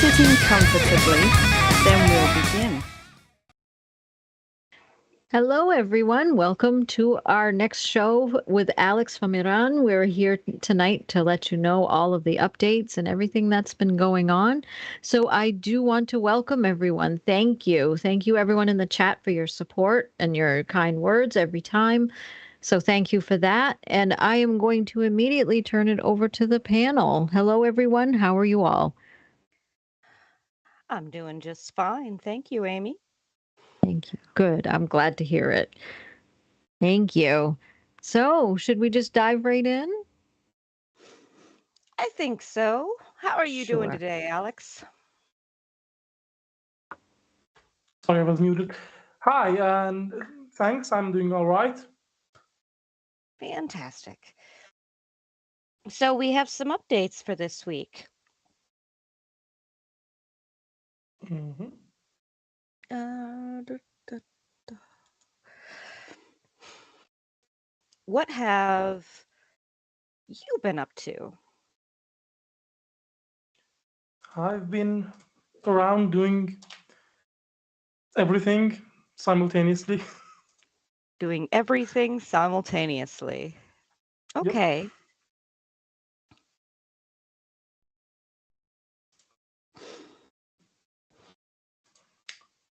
sitting comfortably, then we'll begin. Hello, everyone. Welcome to our next show with Alex from Iran. We're here tonight to let you know all of the updates and everything that's been going on. So I do want to welcome everyone. Thank you. Thank you, everyone in the chat, for your support and your kind words every time. So thank you for that. And I am going to immediately turn it over to the panel. Hello, everyone. How are you all? I'm doing just fine. Thank you, Amy. Thank you. Good. I'm glad to hear it. Thank you. So, should we just dive right in? I think so. How are you doing Sure. today, Alex? Sorry, I was muted. Hi, and thanks. I'm doing all right. Fantastic. So, we have some updates for this week. hmm Uh, duh, duh, duh. What have you been up to? I've been around doing everything simultaneously. Doing everything simultaneously. Yep. Okay.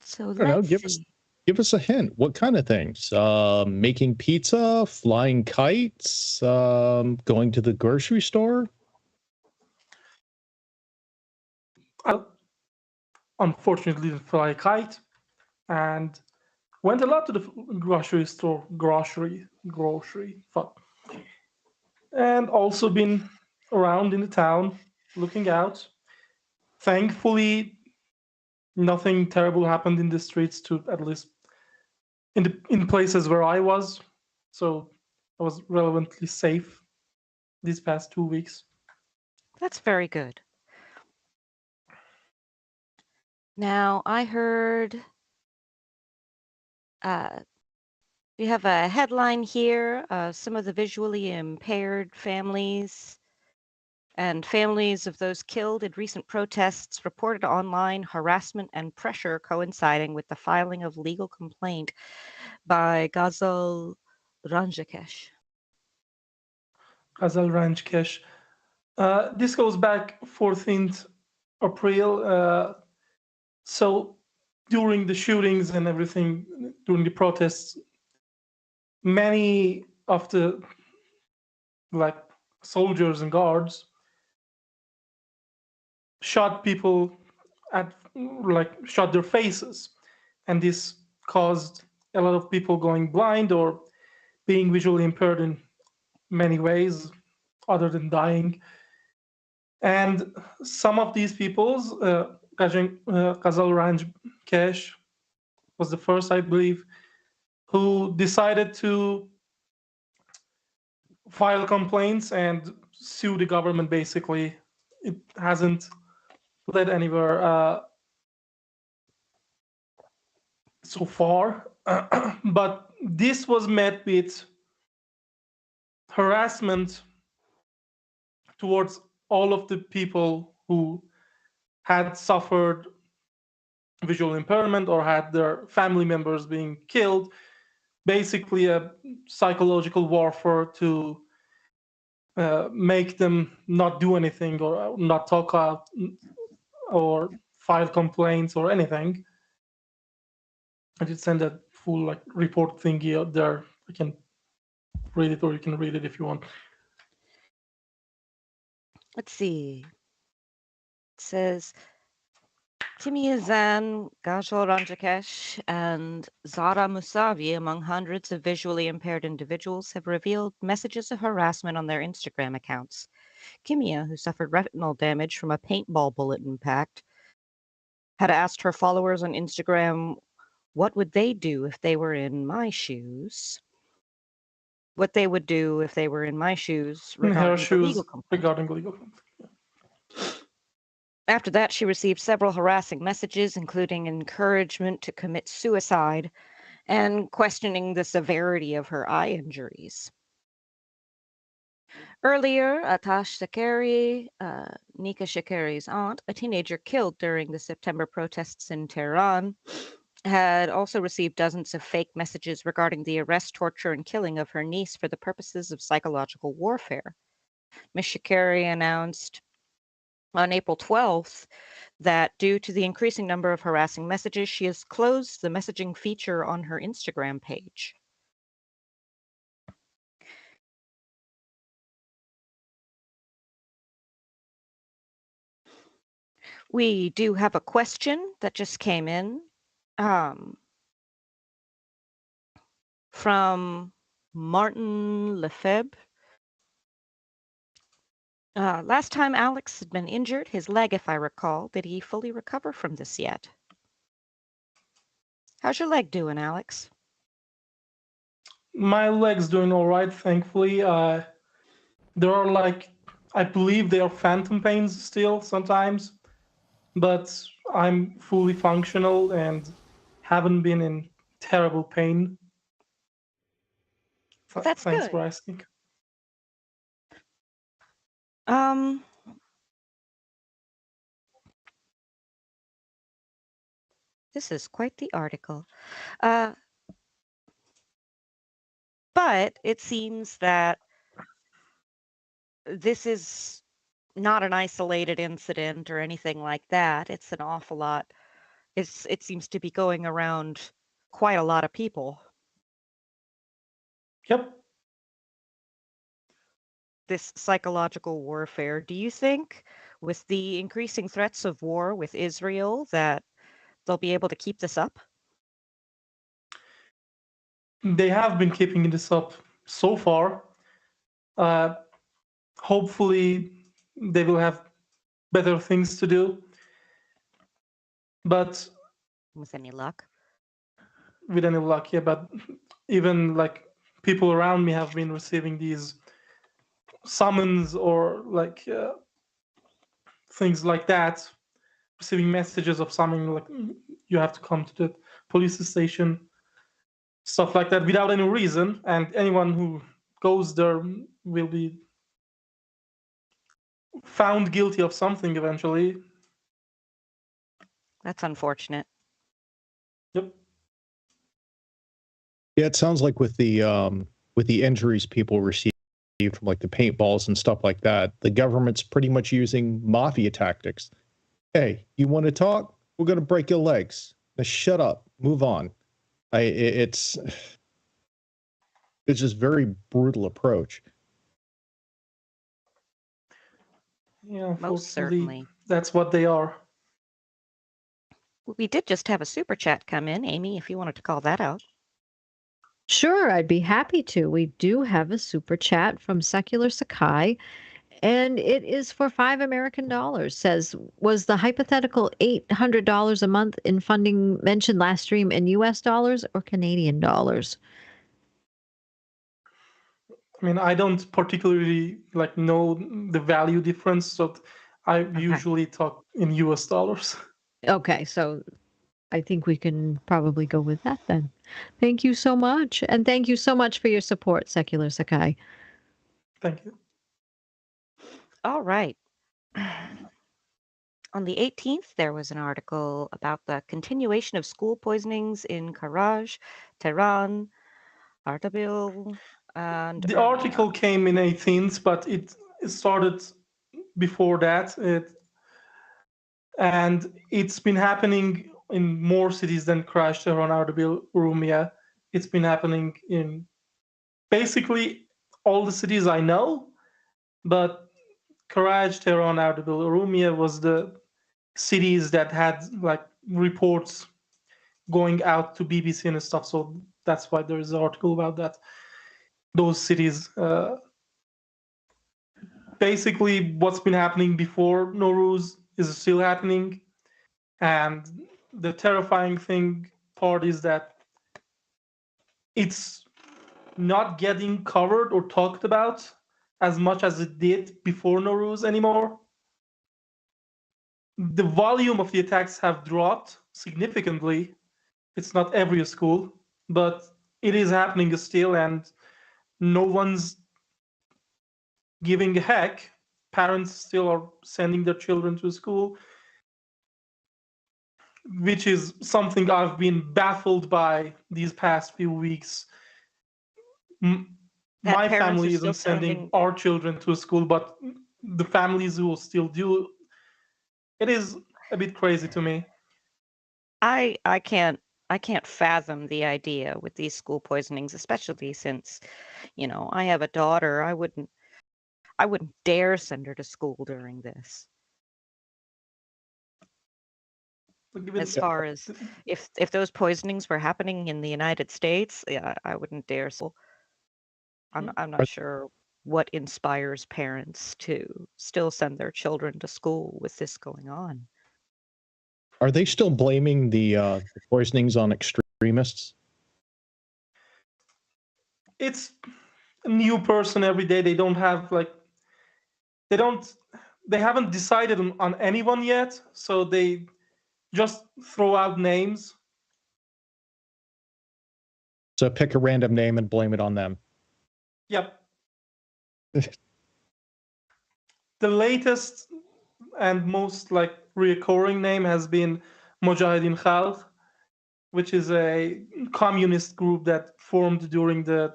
So, I don't know. let's see. Give us a hint. What kind of things? Making pizza, flying kites, going to the grocery store. I unfortunately didn't fly a kite and went a lot to the grocery store. Grocery. Fuck. And also been around in the town, looking out. Thankfully, nothing terrible happened in the streets, to at least in places where I was. So I was relevantly safe these past 2 weeks. That's very good. Now, I heard we have a headline here. Some of the visually impaired families and families of those killed in recent protests reported online harassment and pressure coinciding with the filing of legal complaint by Ghazal Ranjakesh. Ghazal Ranjkesh. This goes back 14th April. So during the shootings and everything, during the protests, many of the like soldiers and guards shot people at shot their faces, and this caused a lot of people going blind or being visually impaired in many ways other than dying. And some of these people's, Ghazal Ranj Kesh was the first, I believe, who decided to file complaints and sue the government. Basically, it hasn't led anywhere so far, but this was met with harassment towards all of the people who had suffered visual impairment or had their family members being killed. Basically, a psychological warfare to make them not do anything or not talk out or file complaints or anything. I did send a full report thingy out there. I can read it, or you can read it if you want. Let's see. It says Timiyazan Gajal Ranjakesh and Zara Musavi, among hundreds of visually impaired individuals, have revealed messages of harassment on their Instagram accounts. Kimia, who suffered retinal damage from a paintball bullet impact, had asked her followers on Instagram, what would they do if they were in my shoes? What they would do if they were in my shoes In her regarding the legal shoes complaint. regarding the legal complaint. After that, she received several harassing messages, including encouragement to commit suicide and questioning the severity of her eye injuries. Earlier, Atash Shakari, Nika Shakari's aunt, a teenager killed during the September protests in Tehran, had also received dozens of fake messages regarding the arrest, torture, and killing of her niece for the purposes of psychological warfare. Ms. Shakari announced on April 12th that due to the increasing number of harassing messages, she has closed the messaging feature on her Instagram page. We do have a question that just came in from Martin Lefebvre. Last time Alex had been injured, his leg, if I recall, did he fully recover from this yet? How's your leg doing, Alex? My leg's doing all right, thankfully. There are I believe they are phantom pains still sometimes, but I'm fully functional and haven't been in terrible pain. Well, that's Thanks good. for asking. This is quite the article. But it seems that this is not an isolated incident or anything like that. It's an awful lot. It seems to be going around quite a lot of people. Yep. This psychological warfare. Do you think, with the increasing threats of war with Israel, that they'll be able to keep this up? They have been keeping this up so far. Hopefully, they will have better things to do. But with any luck, yeah. But even people around me have been receiving these summons or things like that, receiving messages of something like you have to come to the police station, stuff like that, without any reason, and anyone who goes there will be found guilty of something eventually. That's unfortunate. Yep. Yeah, it sounds like with the injuries people receive from like the paintballs and stuff like that, the government's pretty much using mafia tactics. Hey, you want to talk? We're going to break your legs. Now shut up. Move on. It's just very brutal approach. Yeah, Most certainly. That's what they are. We did just have a super chat come in, Amy, if you wanted to call that out. Sure, I'd be happy to. We do have a super chat from Secular Sakai, and it is for $5 American. Says, was the hypothetical $800 a month in funding mentioned last stream in US dollars or Canadian dollars? I mean, I don't particularly know the value difference, so I usually talk in US dollars. Okay, so I think we can probably go with that then. Thank you so much. And thank you so much for your support, Secular Sakai. Thank you. All right. On the 18th, there was an article about the continuation of school poisonings in Karaj, Tehran, Ardabil, and the article came in 18th, but it started before that. And it's been happening in more cities than Crash, Tehran, Ardabil, Urumia. It's been happening in basically all the cities I know, but Karaj, Tehran, Ardabil, Urumia was the cities that had reports going out to BBC and stuff. So that's why there is an article about that. Those cities. Basically, what's been happening before Nowruz is still happening. And the terrifying part is that it's not getting covered or talked about as much as it did before Nowruz anymore. The volume of the attacks have dropped significantly. It's not every school, but it is happening still, and no one's giving a heck. Parents still are sending their children to school, which is something I've been baffled by these past few weeks. That My parents are family still isn't sending sending. our children to school, but the families who still do, it is a bit crazy to me. I can't fathom the idea with these school poisonings, especially since, I have a daughter. I wouldn't dare send her to school during this. As Even far as if those poisonings were happening in the United States, yeah, I wouldn't dare. I'm not sure what inspires parents to still send their children to school with this going on. Are they still blaming the poisonings on extremists? it's a new person every day. They don't have like they don't they haven't decided on anyone yet, so they just throw out names. So pick a random name and blame it on them. Yep. The latest and most like reoccurring name has been Mujahideen Khalq, which is a communist group that formed during the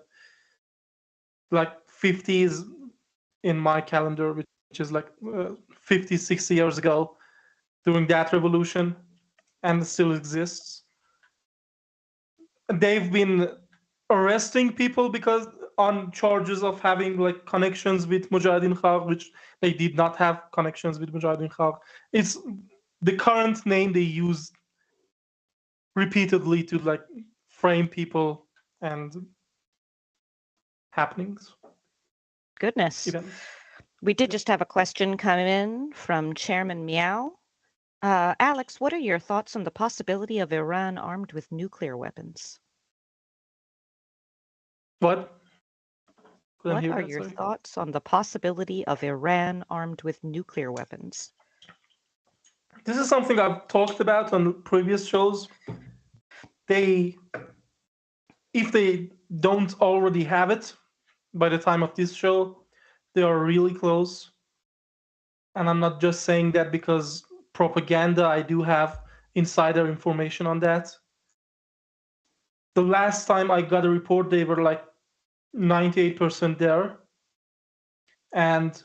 like 50s in my calendar, which is like 50, 60 years ago, during that revolution, and still exists. They've been arresting people because on charges of having like connections with Mujahideen Khalq, which they did not have connections with Mujahideen Khalq. It's the current name they use repeatedly to like frame people and happenings, Goodness. events. We did just have a question come in from Chairman Meow. Alex, what are your thoughts on the possibility of Iran armed with nuclear weapons? What? Couldn't What hear are that, your sorry. thoughts on the possibility of Iran armed with nuclear weapons? This is something I've talked about on previous shows. They, if they don't already have it by the time of this show, they are really close. And I'm not just saying that because propaganda. I do have insider information on that. The last time I got a report, they were like 98% there. And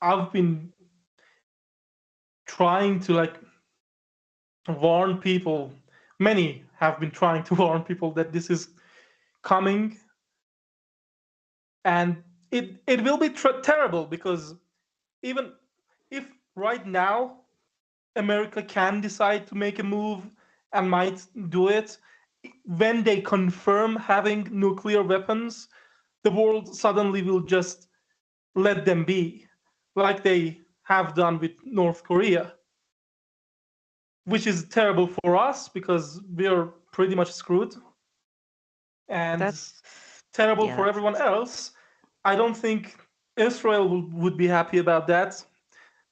I've been trying to like warn people. Many have been trying to warn people that this is coming, and it will be terrible, because even if right now America can decide to make a move and might do it, when they confirm having nuclear weapons, the world suddenly will just let them be, like they have done with North Korea, which is terrible for us because we're pretty much screwed, and That's terrible yeah, for everyone else. I don't think Israel would be happy about that.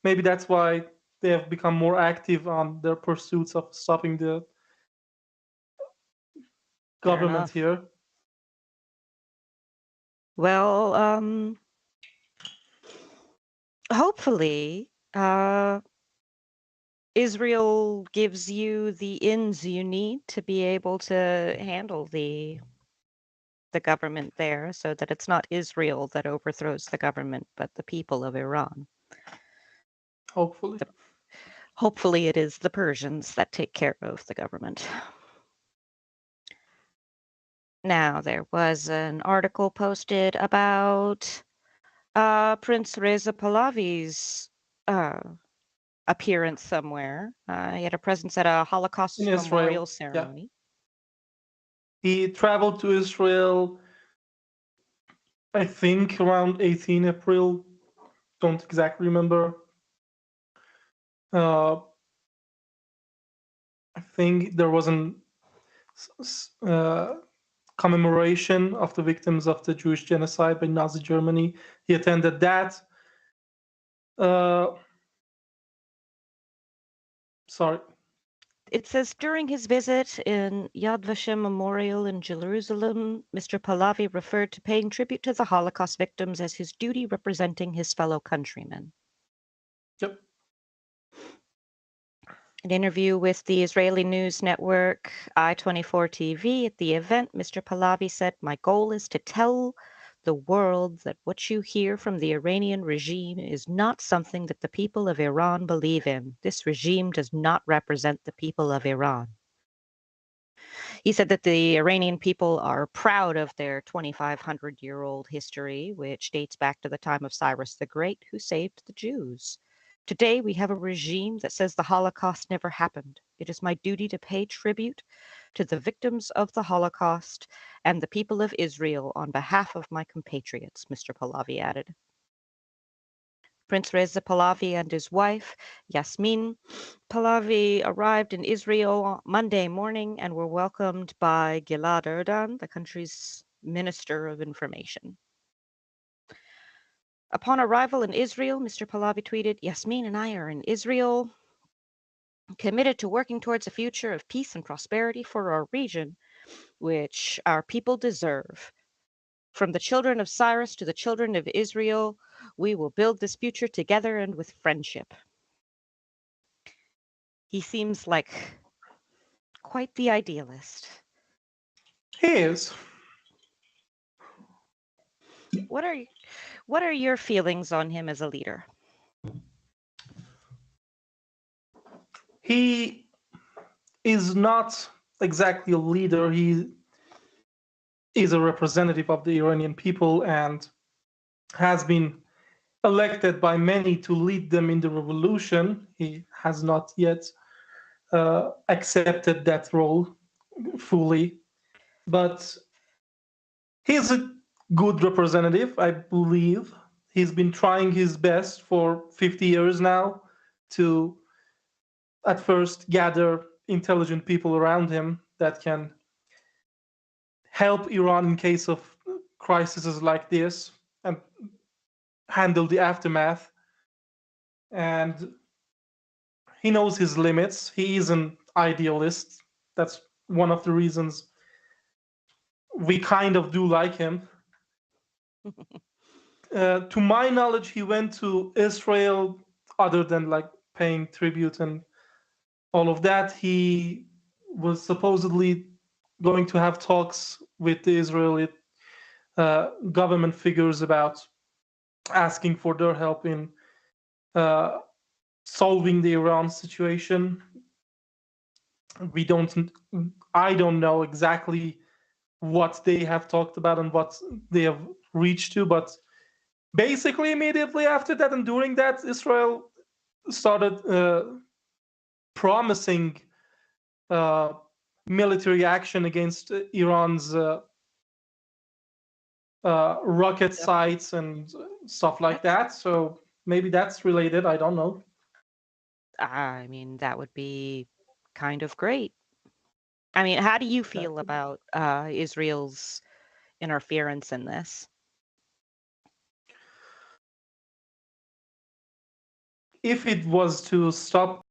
Maybe that's why they have become more active on their pursuits of stopping the fair government enough. here. Well, hopefully, Israel gives you the ins you need to be able to handle the government there, so that it's not Israel that overthrows the government, but the people of Iran. Hopefully. Hopefully, it is the Persians that take care of the government. Now, there was an article posted about Prince Reza Pahlavi's appearance somewhere. He had a presence at a In Holocaust Israel, memorial yeah. ceremony. He traveled to Israel, I think around 18 April. Don't exactly remember. Uh, I think there was an commemoration of the victims of the Jewish genocide by Nazi Germany. He attended that. Uh, sorry. It says during his visit in Yad Vashem Memorial in Jerusalem, Mr. Pahlavi referred to paying tribute to the Holocaust victims as his duty representing his fellow countrymen. Yep. An interview with the Israeli news network I-24 TV at the event, Mr. Pahlavi said, "My goal is to tell the world that what you hear from the Iranian regime is not something that the people of Iran believe in. This regime does not represent the people of Iran." He said that the Iranian people are proud of their 2,500-year-old history, which dates back to the time of Cyrus the Great, who saved the Jews. Today, we have a regime that says the Holocaust never happened. It is my duty to pay tribute to the victims of the Holocaust and the people of Israel on behalf of my compatriots, Mr. Pahlavi added. Prince Reza Pahlavi and his wife, Yasmin Pahlavi, arrived in Israel Monday morning and were welcomed by Gilad Erdan, the country's Minister of Information. Upon arrival in Israel, Mr. Pahlavi tweeted, "Yasmin and I are in Israel, committed to working towards a future of peace and prosperity for our region, which our people deserve. From the children of Cyrus to the children of Israel, we will build this future together and with friendship." He seems like quite the idealist. He is. What are your feelings on him as a leader? He is not exactly a leader. He is a representative of the Iranian people and has been elected by many to lead them in the revolution. He has not yet accepted that role fully, but he's a good representative, I believe. He's been trying his best for 50 years now to, at first, gather intelligent people around him that can help Iran in case of crises like this and handle the aftermath. And he knows his limits. He is an idealist. That's one of the reasons we kind of do like him. To my knowledge, he went to Israel other than like paying tribute and all of that. He was supposedly going to have talks with the Israeli government figures about asking for their help in solving the Iran situation. I don't know exactly what they have talked about and what they have reached to, but basically immediately after that and during that, Israel started promising military action against Iran's rocket sites and stuff like that. So maybe that's related. I don't know. I mean, that would be kind of great. I mean, how do you feel about Israel's interference in this? If it was to stop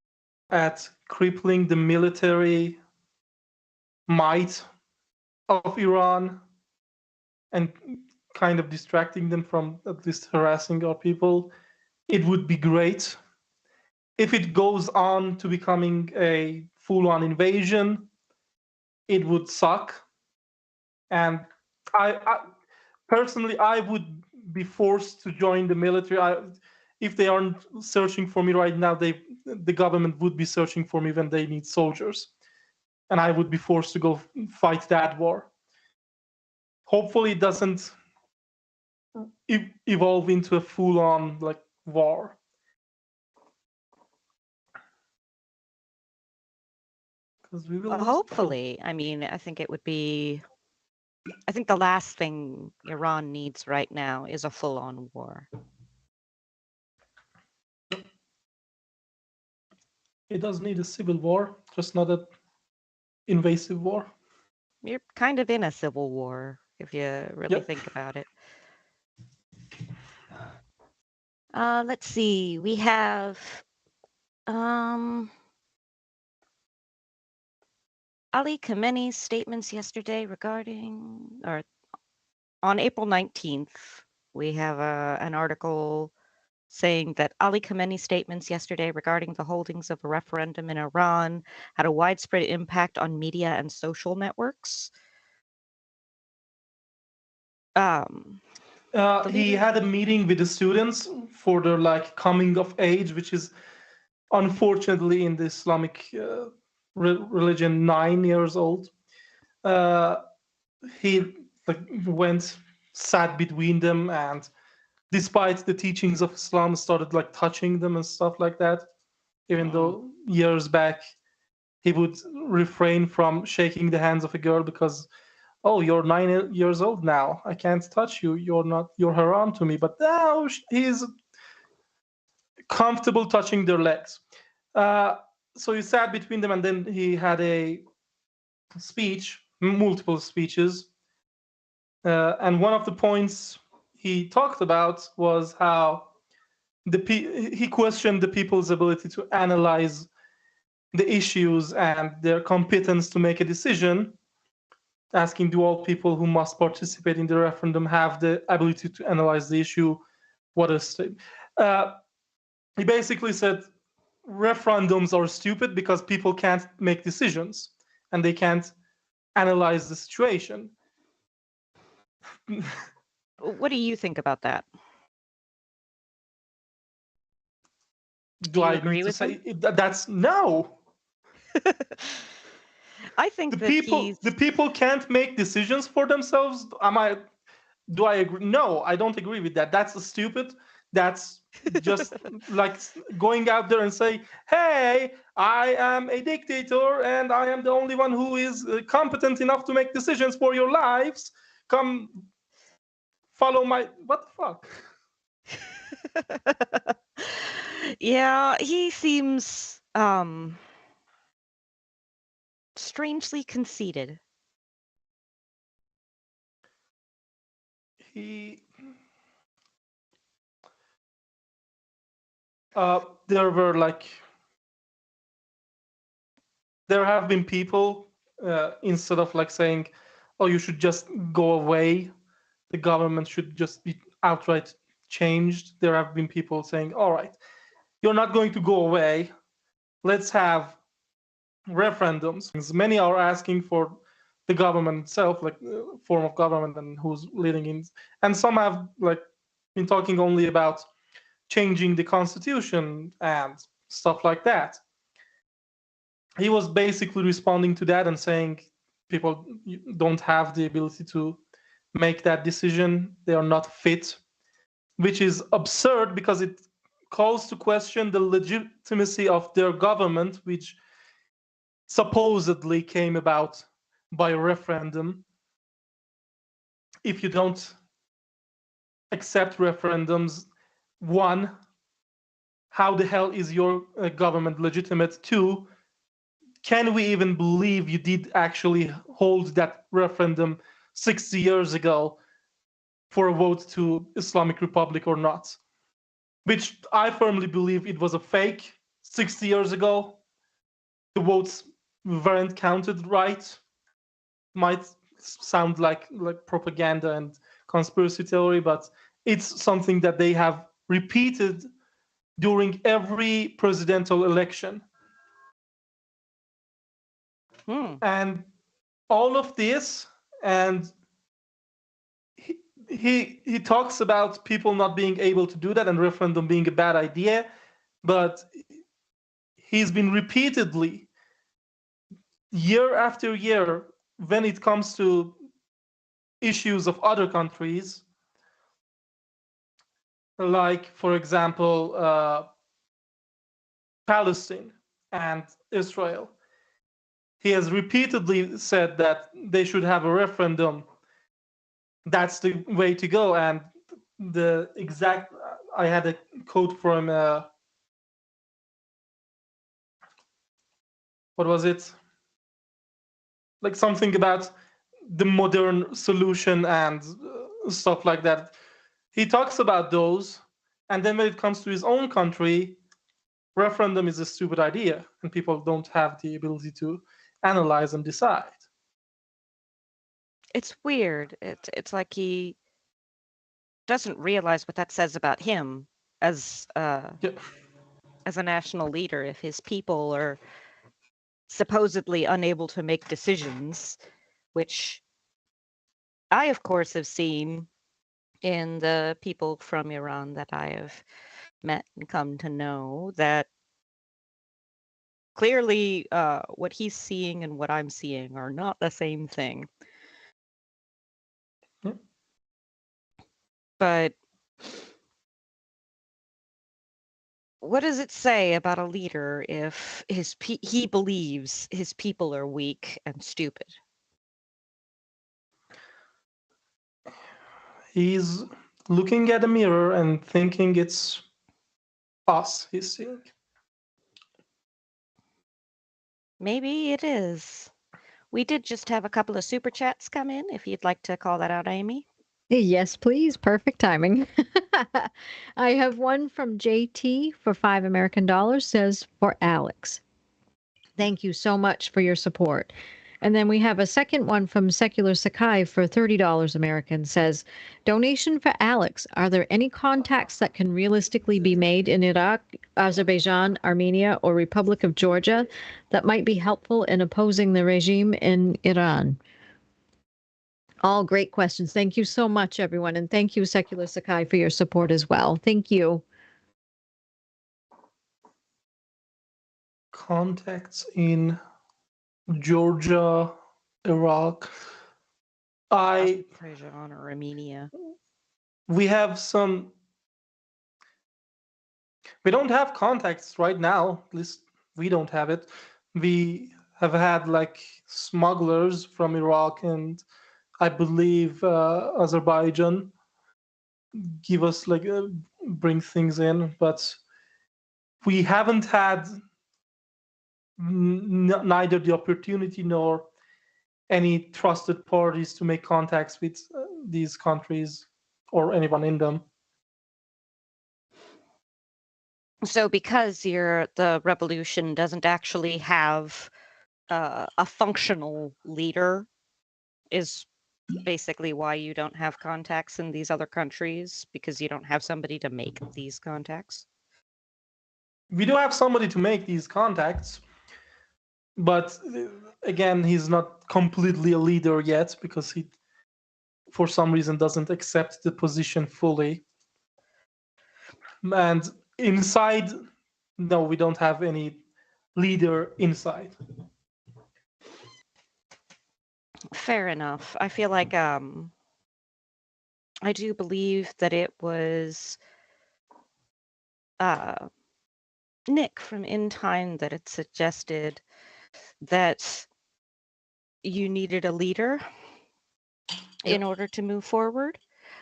at crippling the military might of Iran and kind of distracting them from at least harassing our people, it would be great. If it goes on to becoming a full-on invasion, it would suck. And I personally, I would be forced to join the military. If they aren't searching for me right now, the government would be searching for me when they need soldiers, and I would be forced to go fight that war. Hopefully, it doesn't evolve into a full-on like war. Because we will Well, lose hopefully. I mean, I think the last thing Iran needs right now is a full-on war. It does need a civil war, just not an invasive war. You're kind of in a civil war if you really think about it. Let's see. We have Ali Khamenei's statements yesterday regarding, or on April 19th, we have an article saying that Ali Khamenei's statements yesterday regarding the holdings of a referendum in Iran had a widespread impact on media and social networks. The He leader, had a meeting with the students for their like coming of age, which is unfortunately in the Islamic religion 9 years old. He like went, sat between them, and despite the teachings of Islam, started like touching them and stuff like that. Even though years back he would refrain from shaking the hands of a girl because, oh, you're 9 years old now, I can't touch you, you're haram to me. But now he's comfortable touching their legs. So he sat between them, and then he had a speech, multiple speeches, and one of the points he talked about was how he questioned the people's ability to analyze the issues and their competence to make a decision, asking, do all people who must participate in the referendum have the ability to analyze the issue? What a state. He basically said referendums are stupid because people can't make decisions and they can't analyze the situation. what do you think about that? Do you I agree need to with say him? that's no? I think The that people can't make decisions for themselves. Do I agree? No, I don't agree with that. That's stupid. That's just like going out there and say, hey, I am a dictator and I am the only one who is competent enough to make decisions for your lives. Come follow my, what the fuck? Yeah, he seems strangely conceited. There were like, there have been people instead of like saying, oh, you should just go away, the government should just be outright changed. There have been people saying, all right, you're not going to go away, let's have referendums. Many are asking for the government itself, like form of government and who's leading in, and some have like been talking only about changing the constitution and stuff like that. He was basically responding to that and saying people don't have the ability to make that decision, they are not fit, which is absurd because it calls to question the legitimacy of their government, which supposedly came about by a referendum. If you don't accept referendums, one, how the hell is your government legitimate? Two, can we even believe you did actually hold that referendum 60 years ago for a vote to Islamic Republic or not? Which I firmly believe it was a fake 60 years ago. The votes weren't counted right. Might sound like propaganda and conspiracy theory, but it's something that they have repeated during every presidential election. And all of this, and he talks about people not being able to do that and referendum being a bad idea, but he's been repeatedly, year after year, when it comes to issues of other countries, like, for example, Palestine and Israel, he has repeatedly said that they should have a referendum. That's the way to go. And the exact, I had a quote from, what was it? Like something about the modern solution and stuff like that. He talks about those, and then when it comes to his own country, referendum is a stupid idea, and people don't have the ability to analyze and decide. It's weird. It's like he doesn't realize what that says about him as Yeah. as a national leader if his people are supposedly unable to make decisions, which I, of course, have seen in the people from Iran that I have met and come to know, that clearly what he's seeing and what I'm seeing are not the same thing. Yeah. But what does it say about a leader if he believes his people are weak and stupid? He's looking at a mirror and thinking it's us he's seeing. Maybe it is. We did just have a couple of super chats come in, if you'd like to call that out, Amy. Yes, please. Perfect timing. I have one from JT for $5 American, says for Alex. Thank you so much for your support. And then we have a second one from Secular Sakai for $30 American, says, donation for Alex. Are there any contacts that can realistically be made in Iraq, Azerbaijan, Armenia, or Republic of Georgia that might be helpful in opposing the regime in Iran? All great questions. Thank you so much, everyone. And thank you, Secular Sakai, for your support as well. Thank you. Contacts in Georgia, Iraq. Azerbaijan or Armenia. We have some. We don't have contacts right now. At least we don't have it. We have had like smugglers from Iraq and I believe Azerbaijan give us like bring things in, but we haven't had neither the opportunity nor any trusted parties to make contacts with these countries or anyone in them. So because the revolution doesn't actually have a functional leader, is basically why you don't have contacts in these other countries, because you don't have somebody to make these contacts? We do have somebody to make these contacts, but again, he's not completely a leader yet because he, for some reason, doesn't accept the position fully. And inside, no, we don't have any leader inside. Fair enough. I feel like I do believe that it was Nick from In Time that had suggested that you needed a leader in order to move forward.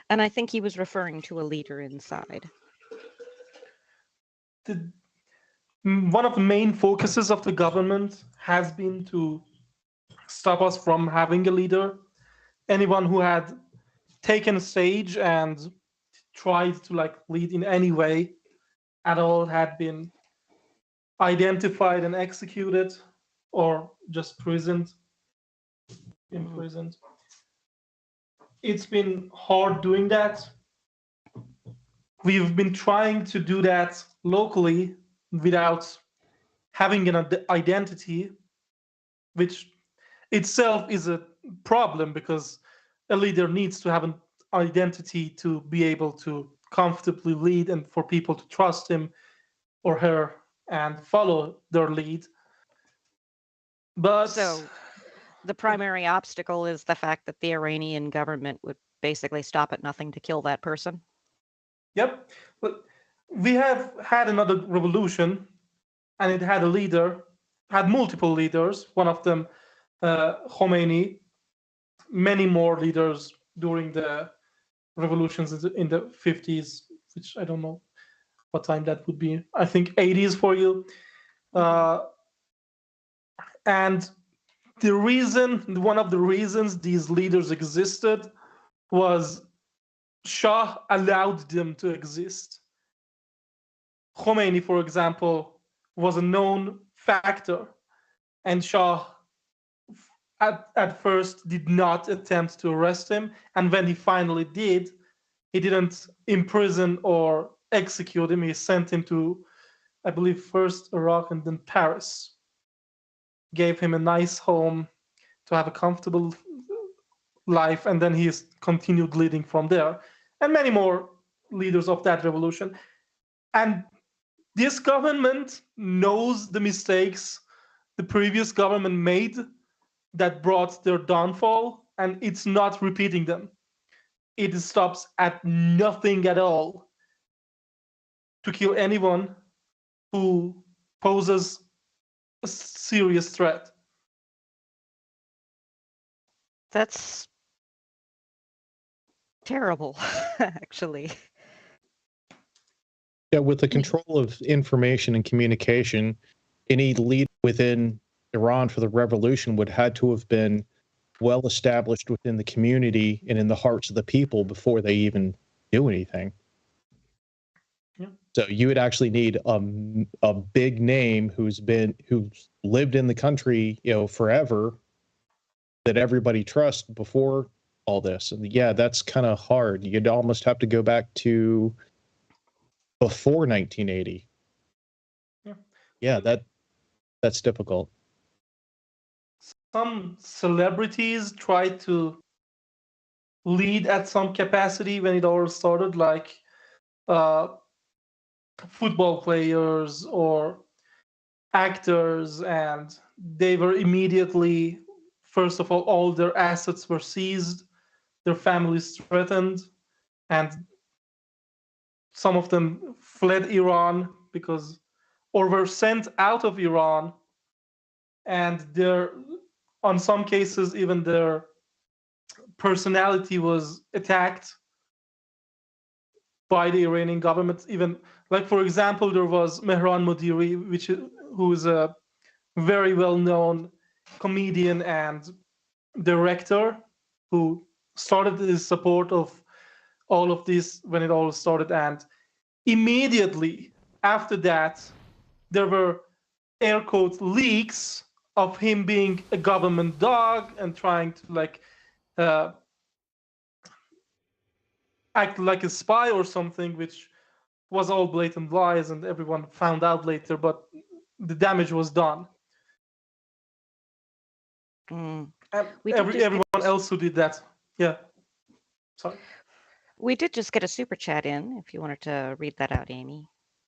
And I think he was referring to a leader inside. One of the main focuses of the government has been to stop us from having a leader. Anyone who had taken a stage and tried to like lead in any way at all had been identified and executed or just imprisoned. It's been hard doing that. We've been trying to do that locally without having an identity, which itself is a problem because a leader needs to have an identity to be able to comfortably lead and for people to trust him or her and follow their lead. But so the primary obstacle is the fact that the Iranian government would basically stop at nothing to kill that person. Yep. But we have had another revolution and it had a leader, had multiple leaders, one of them Khomeini, many more leaders during the revolutions in the 50s, which I don't know what time that would be. I think 80s for you. And one of the reasons these leaders existed was Shah allowed them to exist. Khomeini, for example, was a known factor, and Shah at first did not attempt to arrest him, and when he finally did, he didn't imprison or execute him. He sent him to, I believe, first Iraq and then Paris. Gave him a nice home to have a comfortable life, and then he's continued leading from there. And many more leaders of that revolution. And this government knows the mistakes the previous government made that brought their downfall, and it's not repeating them. It stops at nothing at all to kill anyone who poses a serious threat. That's terrible, actually. Yeah, with the control of information and communication, any lead within Iran for the revolution would had to have been well established within the community and in the hearts of the people before they even do anything. Yeah. So you would actually need a big name who's lived in the country, forever, that everybody trusts before all this. And yeah, that's kind of hard. You'd almost have to go back to before 1980. Yeah, that's difficult. Some celebrities try to lead at some capacity when it all started, like uh, football players or actors, and they were immediately, first of all their assets were seized, their families threatened, and some of them fled Iran because, or were sent out of Iran, and on some cases even their personality was attacked by the Iranian government. Even, like, for example, there was Mehran Modiri, who is a very well-known comedian and director, who started his support of all of this when it all started. And immediately after that, there were air quotes leaks of him being a government dog and trying to uh, act like a spy or something, which was all blatant lies, and everyone found out later. But the damage was done. Mm. And We did just everyone else who did that, yeah. Sorry. We did just get a super chat in, if you wanted to read that out, Amy.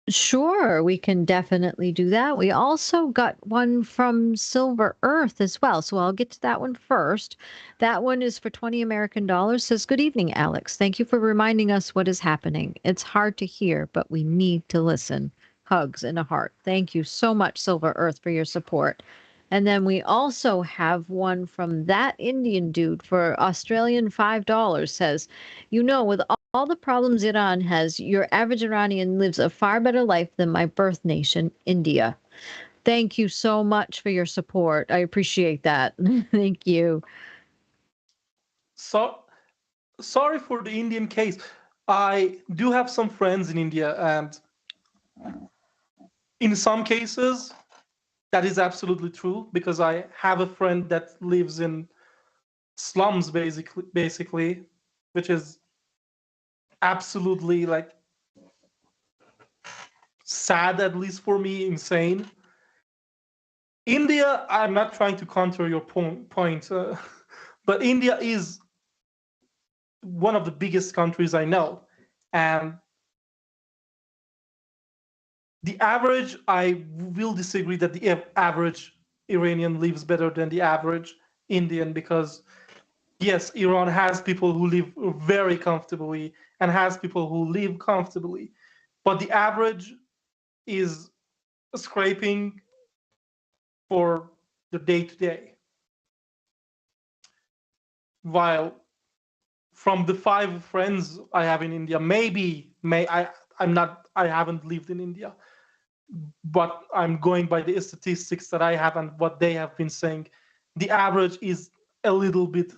Sure, we can definitely do that. We also got one from Silver Earth as well. So I'll get to that one first. That one is for 20 American dollars. Says, "Good evening, Alex. Thank you for reminding us what is happening. It's hard to hear, but we need to listen. Hugs and a heart." Thank you so much, Silver Earth, for your support. And then we also have one from that Indian dude for Australian $5. Says, with all the problems Iran has, your average Iranian lives a far better life than my birth nation, India. Thank you so much for your support. I appreciate that. Thank you. So sorry for the Indian case. I do have some friends in India, and in some cases that is absolutely true, because I have a friend that lives in slums, basically, which is absolutely, like, sad, at least for me, insane. India, I'm not trying to counter your point, but India is one of the biggest countries I know, and the average, I will disagree that the average Iranian lives better than the average Indian, because yes, Iran has people who live very comfortably and has people who live comfortably, but the average is scraping for the day to day. While from the 5 friends I have in India, I haven't lived in India, but I'm going by the statistics that I have and what they have been saying. The average is a little bit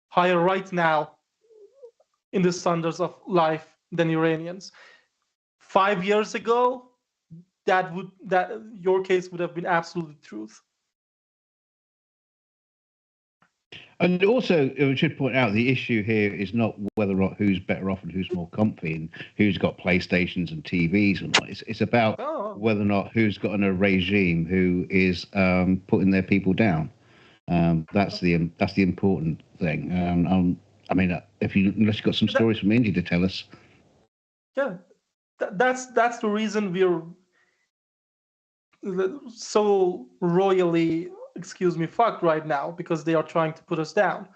higher right now in the standards of life than Iranians. 5 years ago, that your case would have been absolute truth. And also, I should point out the issue here is not whether or not who's better off and who's more comfy and who's got PlayStations and TVs and what. It's about whether or not who's got a regime who is putting their people down. That's the important thing. I mean, unless you've got some stories from India to tell us. Yeah, that's the reason we're so royally, excuse me, fucked right now, because they are trying to put us down.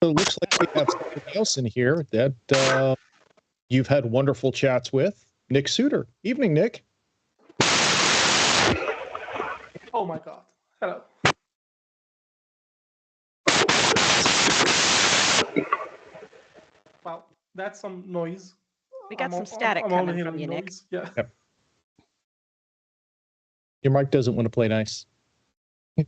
So it looks like we have someone else in here that you've had wonderful chats with, Nick Suter. Evening, Nick. Oh my God. Hello. Wow, that's some noise. We got some static coming from you, Nick. Yeah. Yep. Your mic doesn't want to play nice. I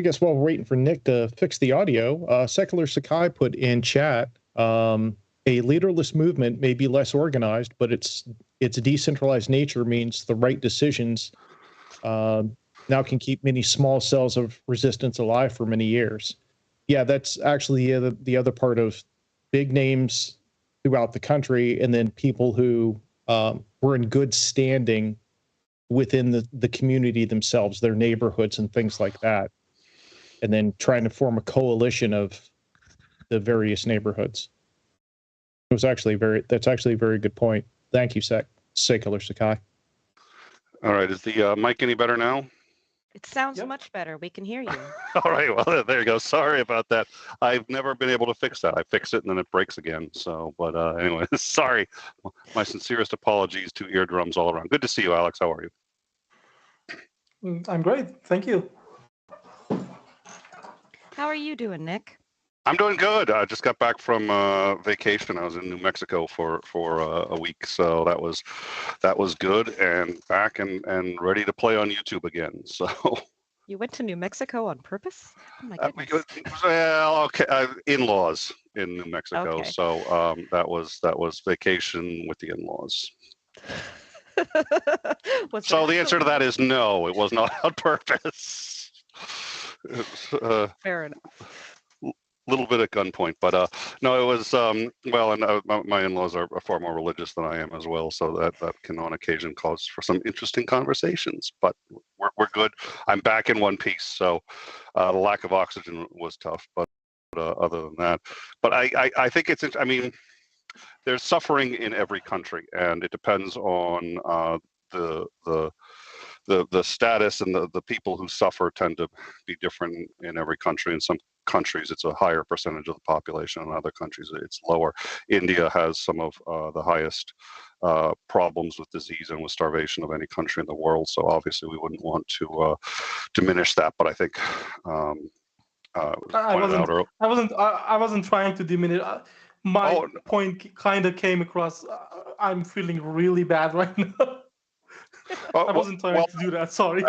guess while we're waiting for Nick to fix the audio, Secular Sakai put in chat, a leaderless movement may be less organized, but its decentralized nature means the right decisions now can keep many small cells of resistance alive for many years. Yeah, that's actually the other part of big names throughout the country, and then people who were in good standing within the community themselves, their neighborhoods and things like that, and then trying to form a coalition of the various neighborhoods. That's actually a very good point. Thank you, Secular Sakai. All right, is the mic any better now? It sounds much better. We can hear you. All right, well, there you go. Sorry about that. I've never been able to fix that. I fix it and then it breaks again. So, but anyway, sorry. My sincerest apologies to eardrums all around. Good to see you, Alex. How are you? I'm great. Thank you. How are you doing, Nick? I'm doing good. I just got back from vacation. I was in New Mexico for a week, so that was good, and back and ready to play on YouTube again. So you went to New Mexico on purpose? Oh my goodness. Well, okay, in-laws in New Mexico, okay. So that was vacation with the in-laws. So the answer to that is no. It was not on purpose. Fair enough. Little bit at gunpoint, but no, it was well, and my in-laws are far more religious than I am as well, so that can on occasion cause for some interesting conversations. But we're good. I'm back in one piece, so the lack of oxygen was tough, but other than that, but I think it's, I mean, there's suffering in every country, and it depends on the status, and the people who suffer tend to be different in every country. In some countries it's a higher percentage of the population, in other countries it's lower. India has some of the highest problems with disease and with starvation of any country in the world, so obviously we wouldn't want to diminish that, but I think I wasn't trying to diminish. My point kind of came across. I'm feeling really bad right now. I wasn't trying to do that. Sorry.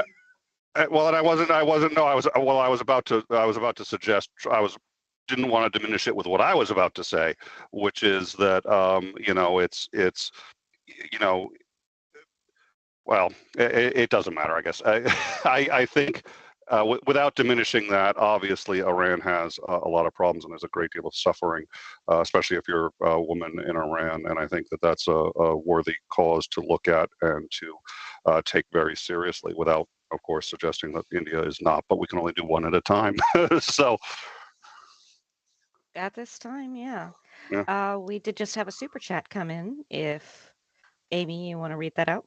Well, and I wasn't. No, I was. Well, I was about to suggest. Didn't want to diminish it with what I was about to say, which is that you know, it's you know, well, it doesn't matter, I guess. I think without diminishing that, obviously Iran has a lot of problems, and there's a great deal of suffering, especially if you're a woman in Iran. And I think that that's a worthy cause to look at and to take very seriously, without, of course, suggesting that India is not, but we can only do one at a time. So at this time, yeah. Yeah. We did just have a super chat come in. If Amy, you want to read that out?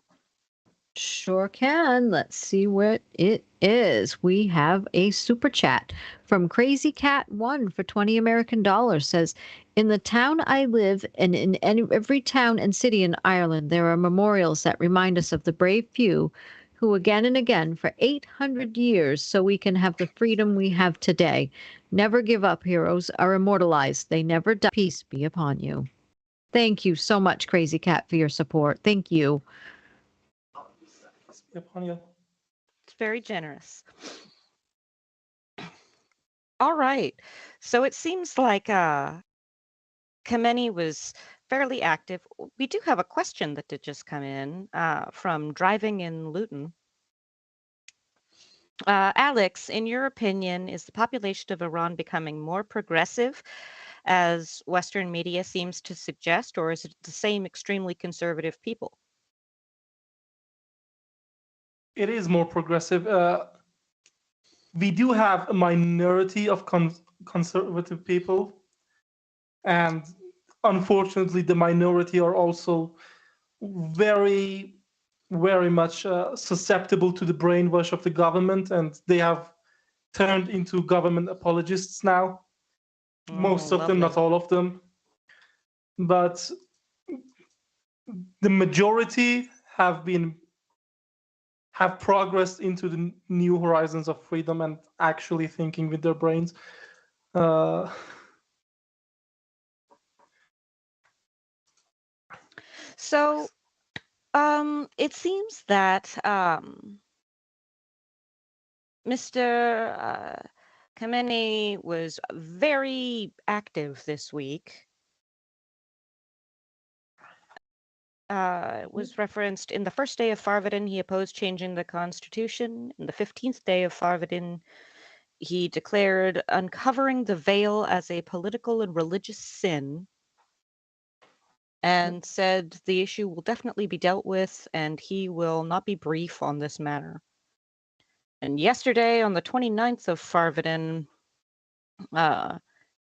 Sure can. Let's see what it is. We have a super chat from Crazy Cat 1 for 20 American dollars. Says, in the town I live, and in every town and city in Ireland, there are memorials that remind us of the brave few who again and again for 800 years so we can have the freedom we have today. Never give up, heroes are immortalized. They never die. Peace be upon you. Thank you so much, Crazy Cat, for your support. Thank you. It's very generous. All right. So it seems like Khamenei was fairly active. We do have a question that did just come in from Driving in Luton. Alex, in your opinion, is the population of Iran becoming more progressive, as Western media seems to suggest, or is it the same extremely conservative people? It is more progressive. We do have a minority of conservative people, and unfortunately, the minority are also very, very much susceptible to the brainwash of the government, and they have turned into government apologists now. Most of them, not all of them, but the majority have progressed into the new horizons of freedom and actually thinking with their brains. So, it seems that Mr. Khamenei was very active this week. It was referenced in the first day of Farvardin, he opposed changing the constitution. In the 15th day of Farvardin, he declared uncovering the veil as a political and religious sin, and said the issue will definitely be dealt with and he will not be brief on this matter. And yesterday, on the 29th of Farvardin,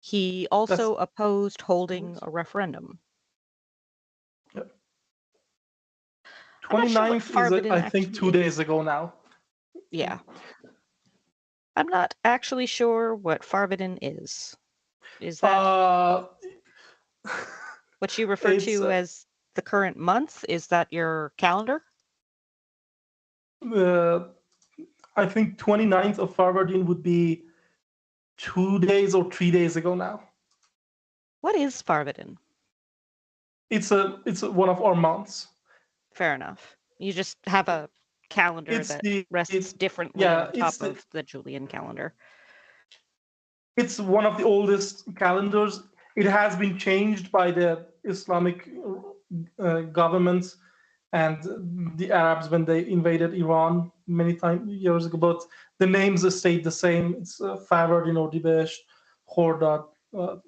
he also opposed holding a referendum. 29th is, I think, 2 days ago now. Yeah. I'm not actually sure what Farvardin is. Is that what you refer to as the current month? Is that your calendar? I think 29th of Farvardin would be 2 days or 3 days ago now. What is Farvardin? It's one of our months. Fair enough. You just have a calendar that rests differently on top of the Julian calendar. It's one of the oldest calendars. It has been changed by the Islamic governments and the Arabs when they invaded Iran many years ago, but the names stayed the same. It's Farvardin or Dibesh, Khordad,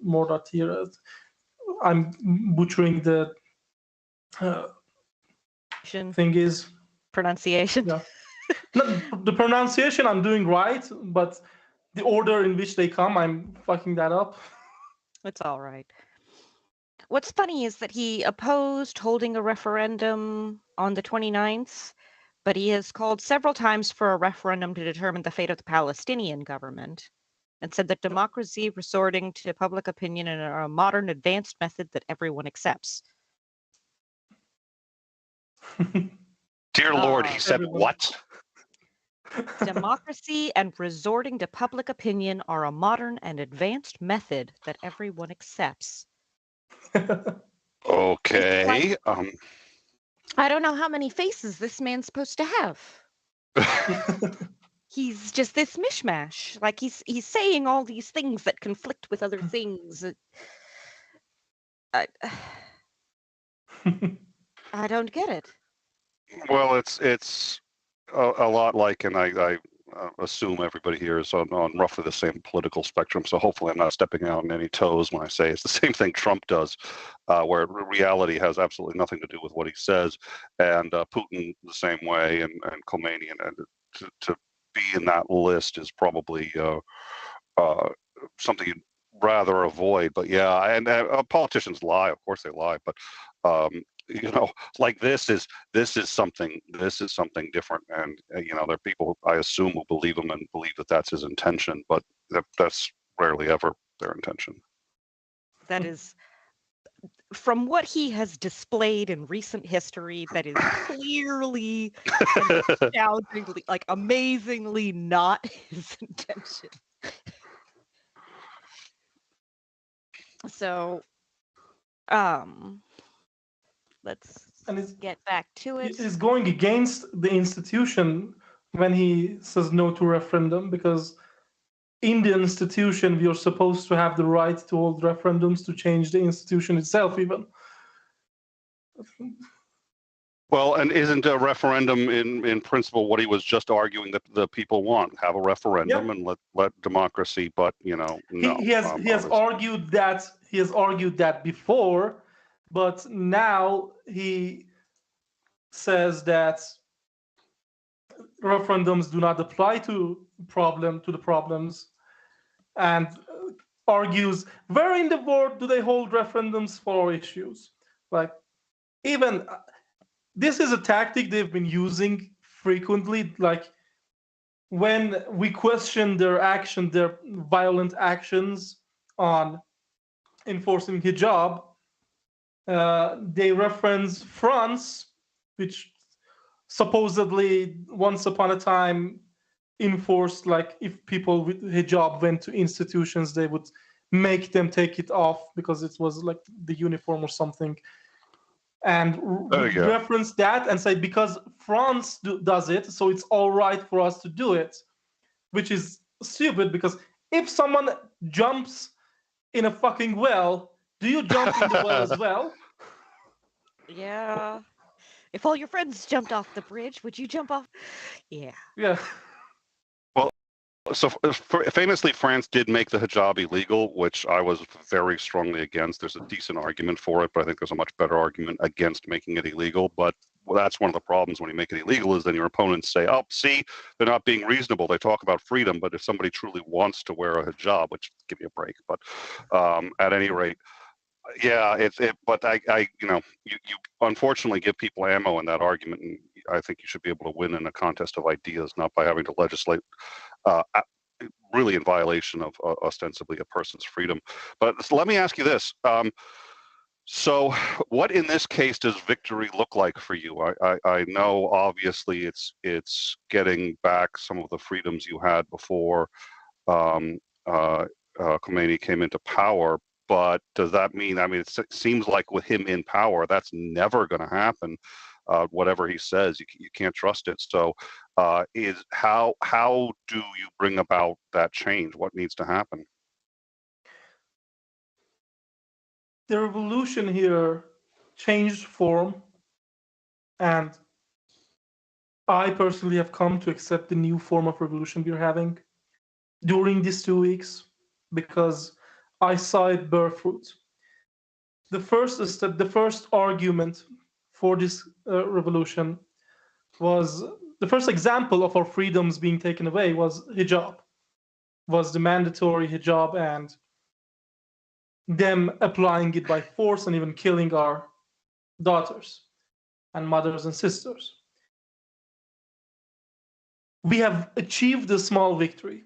Mordatir. I'm butchering the thing is pronunciation. Yeah. No, the pronunciation I'm doing right, but the order in which they come, I'm fucking that up. It's all right. What's funny is that he opposed holding a referendum on the 29th, but he has called several times for a referendum to determine the fate of the Palestinian government, and said that democracy resorting to public opinion in a modern advanced method that everyone accepts. Dear Lord, he said what? Democracy and resorting to public opinion are a modern and advanced method that everyone accepts. Okay. I don't know how many faces this man's supposed to have. He's just this mishmash. Like he's saying all these things that conflict with other things. I don't get it. Well, it's a lot like, and I assume everybody here is on roughly the same political spectrum. So hopefully I'm not stepping out on any toes when I say it's the same thing Trump does, where reality has absolutely nothing to do with what he says, and Putin the same way, and Khomeini, and to be in that list is probably something you'd rather avoid. But yeah, and politicians lie, of course they lie, but like this is something different, and there are people, I assume, who believe him and believe that that's his intention, but that's rarely ever their intention. That is, from what he has displayed in recent history, that is clearly and astoundingly, like amazingly not his intention. So let's get back to it. He's going against the institution when he says no to referendum, because in the institution, we are supposed to have the right to hold referendums to change the institution itself, even. Well, and isn't a referendum in principle what he was just arguing that the people want? Have a referendum Yeah. and let democracy, but no. He has argued that before, but now he says that referendums do not apply to the problems, and argues, where in the world do they hold referendums for issues? Like, even this is a tactic they've been using frequently. Like, when we question their violent actions on enforcing hijab, they reference France, which supposedly once upon a time enforced, like, if people with hijab went to institutions, they would make them take it off because it was like the uniform or something, and reference that and say, because France does it, so it's all right for us to do it, which is stupid, because if someone jumps in a fucking well, do you jump in the well as well? Yeah. If all your friends jumped off the bridge, would you jump off? Yeah. Yeah. Well, so famously, France did make the hijab illegal, which I was very strongly against. There's a decent argument for it, but I think there's a much better argument against making it illegal. But that's one of the problems when you make it illegal, is then your opponents say, oh, see, they're not being reasonable. They talk about freedom, but if somebody truly wants to wear a hijab, which, give me a break, but at any rate, yeah, but you unfortunately give people ammo in that argument, and I think you should be able to win in a contest of ideas, not by having to legislate really in violation of ostensibly a person's freedom. But let me ask you this. So what in this case does victory look like for you? I know obviously it's getting back some of the freedoms you had before Khomeini came into power, but does that mean, I mean, it seems like with him in power, that's never going to happen. Whatever he says, you can't trust it. So how do you bring about that change? What needs to happen? The revolution here changed form, and I personally have come to accept the new form of revolution we're having during these 2 weeks, because I saw it bear fruit. The first argument for this revolution was, the first example of our freedoms being taken away was hijab, was the mandatory hijab, and them applying it by force and even killing our daughters and mothers and sisters. We have achieved a small victory.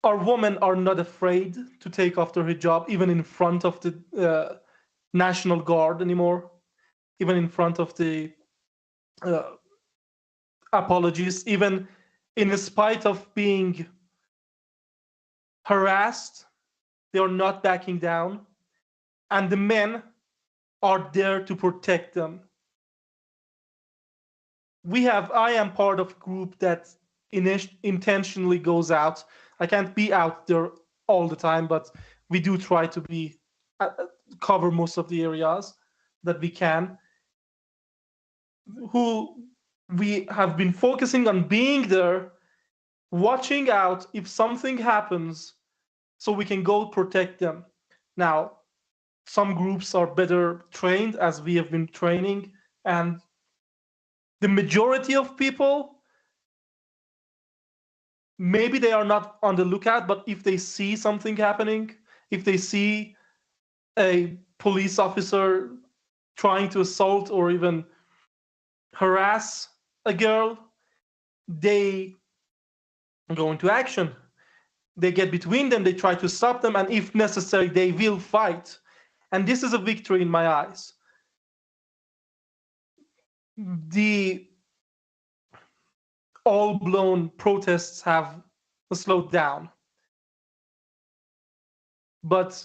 Our women are not afraid to take off their hijab, even in front of the National Guard anymore, even in front of the apologists, even in spite of being harassed, they are not backing down, and the men are there to protect them. I am part of a group that intentionally goes out. I can't be out there all the time, but we do try to be cover most of the areas that we can. Who we have been focusing on being there, watching out if something happens, so we can go protect them. Now, some groups are better trained, as we have been training, and the majority of people, maybe they are not on the lookout, but if they see something happening, if they see a police officer trying to assault or even harass a girl, they go into action. They get between them, they try to stop them, and if necessary, they will fight. And this is a victory in my eyes. The all-blown protests have slowed down, but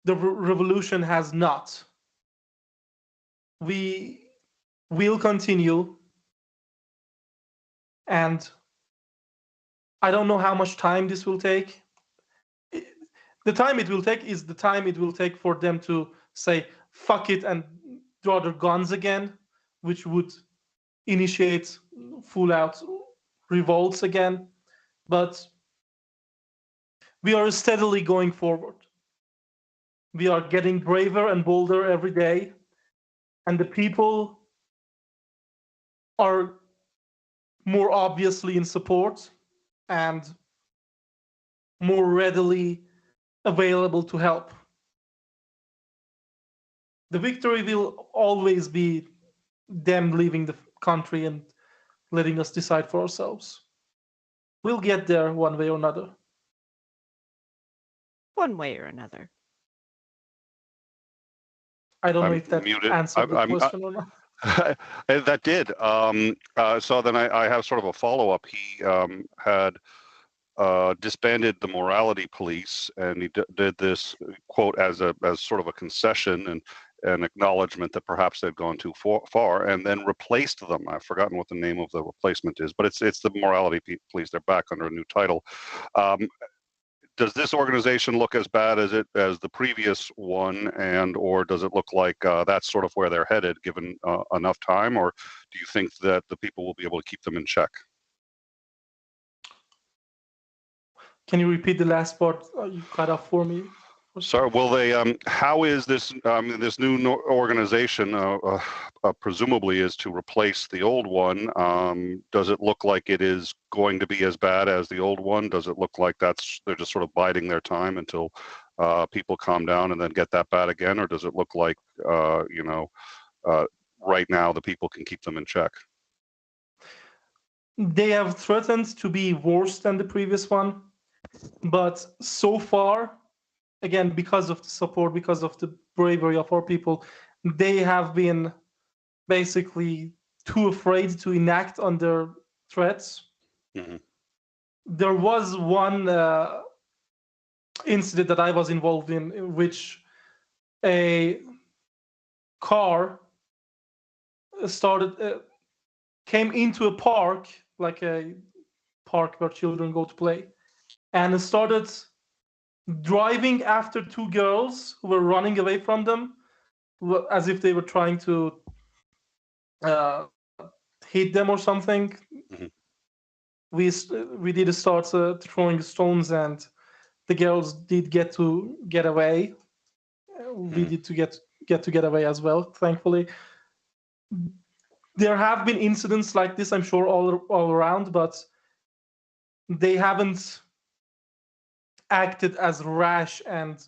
the revolution has not. We will continue, and I don't know how much time this will take. The time it will take is the time it will take for them to say fuck it and draw their guns again, which would initiate full out revolts again. But we are steadily going forward. We are getting braver and bolder every day, and the people are more obviously in support and more readily available to help. The victory will always be them leaving the country and letting us decide for ourselves. We'll get there one way or another. One way or another. I don't know I'm if that muted. answered the question or not. That did. So then I have sort of a follow-up. He had disbanded the morality police, and he did this quote as sort of a concession and an acknowledgement that perhaps they've gone too far, and then replaced them. I've forgotten what the name of the replacement is, but it's the morality police. They're back under a new title. Does this organization look as bad as the previous one, and or does it look like that's sort of where they're headed given enough time, or do you think that the people will be able to keep them in check? Can you repeat the last part? You cut off for me. Sorry, will they? How is this this new organization presumably is to replace the old one? Does it look like it is going to be as bad as the old one? Does it look like they're just sort of biding their time until people calm down and then get that bad again, or does it look like right now the people can keep them in check? They have threatened to be worse than the previous one, but so far, again, because of the support, because of the bravery of our people, they have been basically too afraid to enact on their threats. Mm-hmm. There was one incident that I was involved in which a car came into a park, like a park where children go to play, and started driving after two girls who were running away from them, as if they were trying to hit them or something. Mm-hmm. We did start throwing stones, and the girls did get away. We did to get away as well, thankfully. There have been incidents like this, I'm sure, all around, but they haven't acted as rash and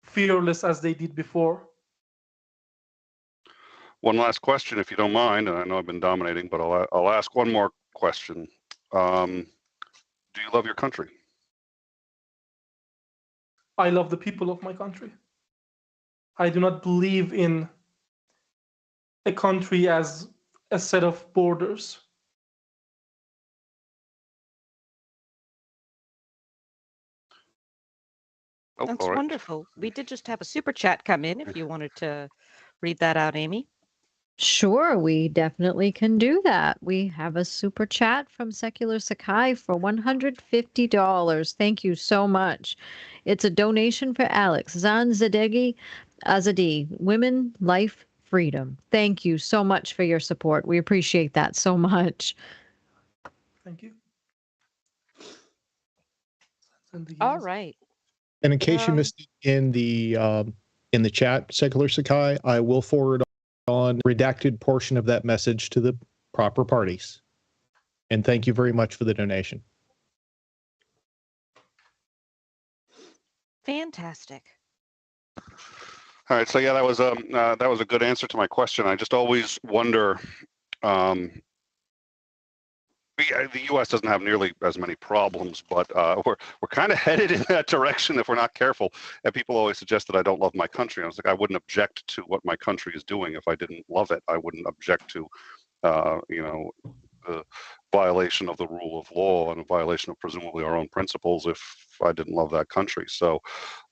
fearless as they did before. One last question, if you don't mind, and I know I've been dominating, but I'll ask one more question. Do you love your country? I love the people of my country. I do not believe in a country as a set of borders. Oh, That's all right. wonderful. We did just have a super chat come in if you wanted to read that out, Amy. Sure, we definitely can do that. We have a super chat from Secular Sakai for $150. Thank you so much. It's a donation for Alex. Zan Zadegi Azadi, Women, Life, Freedom. Thank you so much for your support. We appreciate that so much. Thank you. All right. And in case you missed it in the chat, Secular Sakai, I will forward on redacted portion of that message to the proper parties. And thank you very much for the donation. Fantastic. All right, so yeah, that was a good answer to my question. I just always wonder. The U.S. doesn't have nearly as many problems, but we're kind of headed in that direction if we're not careful. And people always suggest that I don't love my country. I was like, I wouldn't object to what my country is doing if I didn't love it. I wouldn't object to, the violation of the rule of law and a violation of presumably our own principles if I didn't love that country. So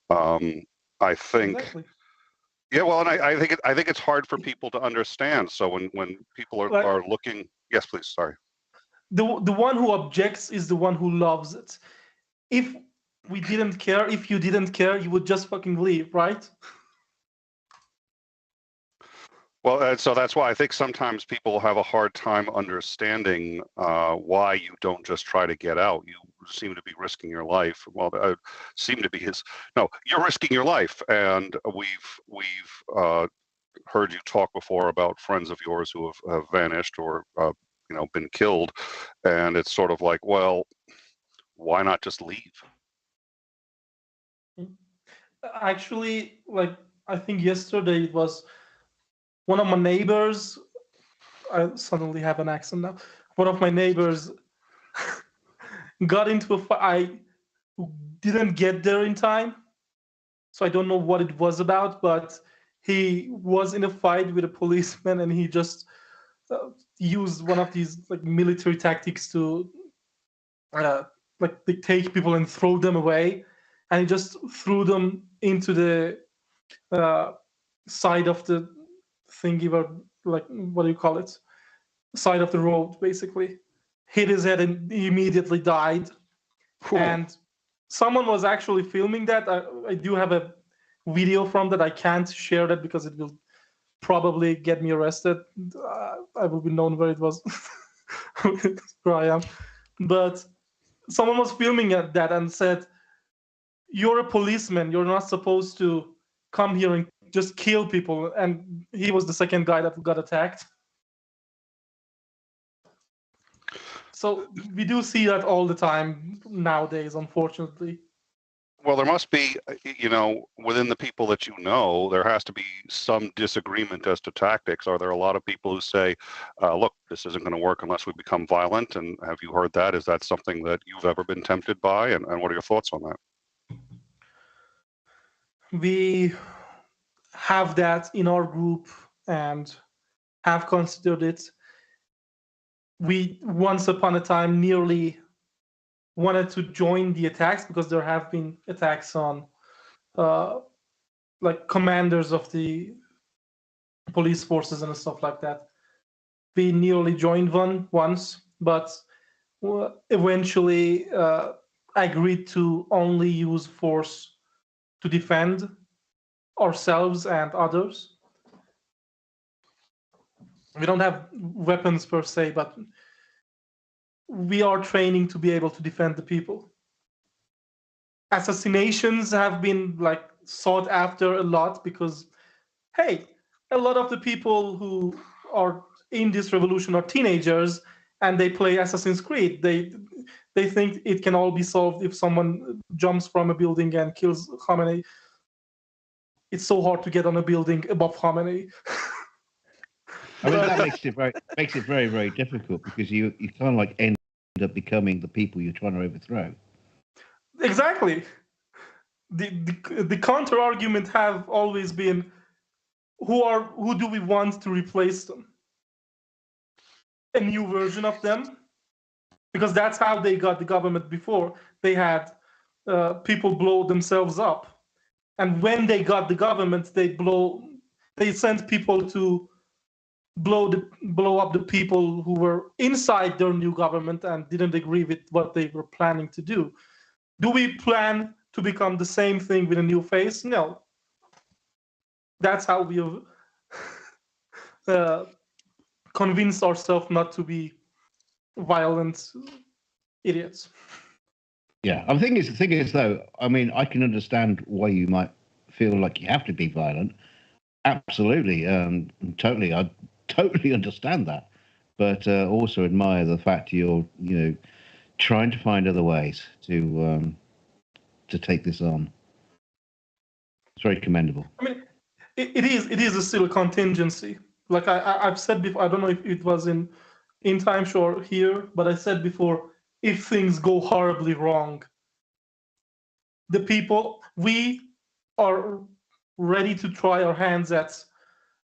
I think. Exactly. Yeah, well, and I think it's hard for people to understand. So when people are looking, yes, please, sorry. the one who objects is the one who loves it. If we didn't care, if you didn't care, you would just fucking leave, right? Well, so that's why I think sometimes people have a hard time understanding why you don't just try to get out. You seem to be risking your life. Well, seem to be no, you're risking your life, and we've heard you talk before about friends of yours who have vanished or been killed, and it's sort of like, well, why not just leave? Actually, like, I think yesterday it was one of my neighbors. I suddenly have an accent now. One of my neighbors got into a fight. I didn't get there in time, so I don't know what it was about, but he was in a fight with a policeman, and he just used one of these like military tactics to like they take people and throw them away, and he just threw them into the side of the thingy, where, like, what do you call it? Side of the road, basically. Hit his head and he immediately died. And someone was actually filming that. I do have a video from that. I can't share that because it will probably get me arrested. I will be known where it was, where I am. But someone was filming that and said, "You're a policeman. You're not supposed to come here and just kill people." And he was the second guy that got attacked. So we do see that all the time nowadays, unfortunately. Well, there must be, within the people that there has to be some disagreement as to tactics. Are there a lot of people who say, look, this isn't going to work unless we become violent? And have you heard that? Is that something that you've ever been tempted by? And what are your thoughts on that? We have that in our group and have considered it. We once upon a time nearly wanted to join the attacks because there have been attacks on like commanders of the police forces and stuff like that. We nearly joined one once, but eventually agreed to only use force to defend ourselves and others. We don't have weapons per se, but we are training to be able to defend the people. Assassinations have been like sought after a lot because, hey, a lot of the people who are in this revolution are teenagers and they play Assassin's Creed. They think it can all be solved if someone jumps from a building and kills Khamenei. It's so hard to get on a building above Khamenei. I mean, that makes it very, very difficult because you kind of like end up becoming the people you're trying to overthrow. Exactly. The counter argument have always been, who do we want to replace them? A new version of them, because that's how they got the government before. They had people blow themselves up, and when they got the government, they sent people to blow up the people who were inside their new government and didn't agree with what they were planning to do. Do we plan to become the same thing with a new face? No. That's how we have convinced ourselves not to be violent idiots. Yeah, the thing is though, I mean, I can understand why you might feel like you have to be violent. Absolutely, totally, I totally understand that, but also admire the fact you're, trying to find other ways to take this on. It's very commendable. I mean, it is still a contingency. Like I've said before, I don't know if it was in Time Shore here, but I said before, if things go horribly wrong, we are ready to try our hands at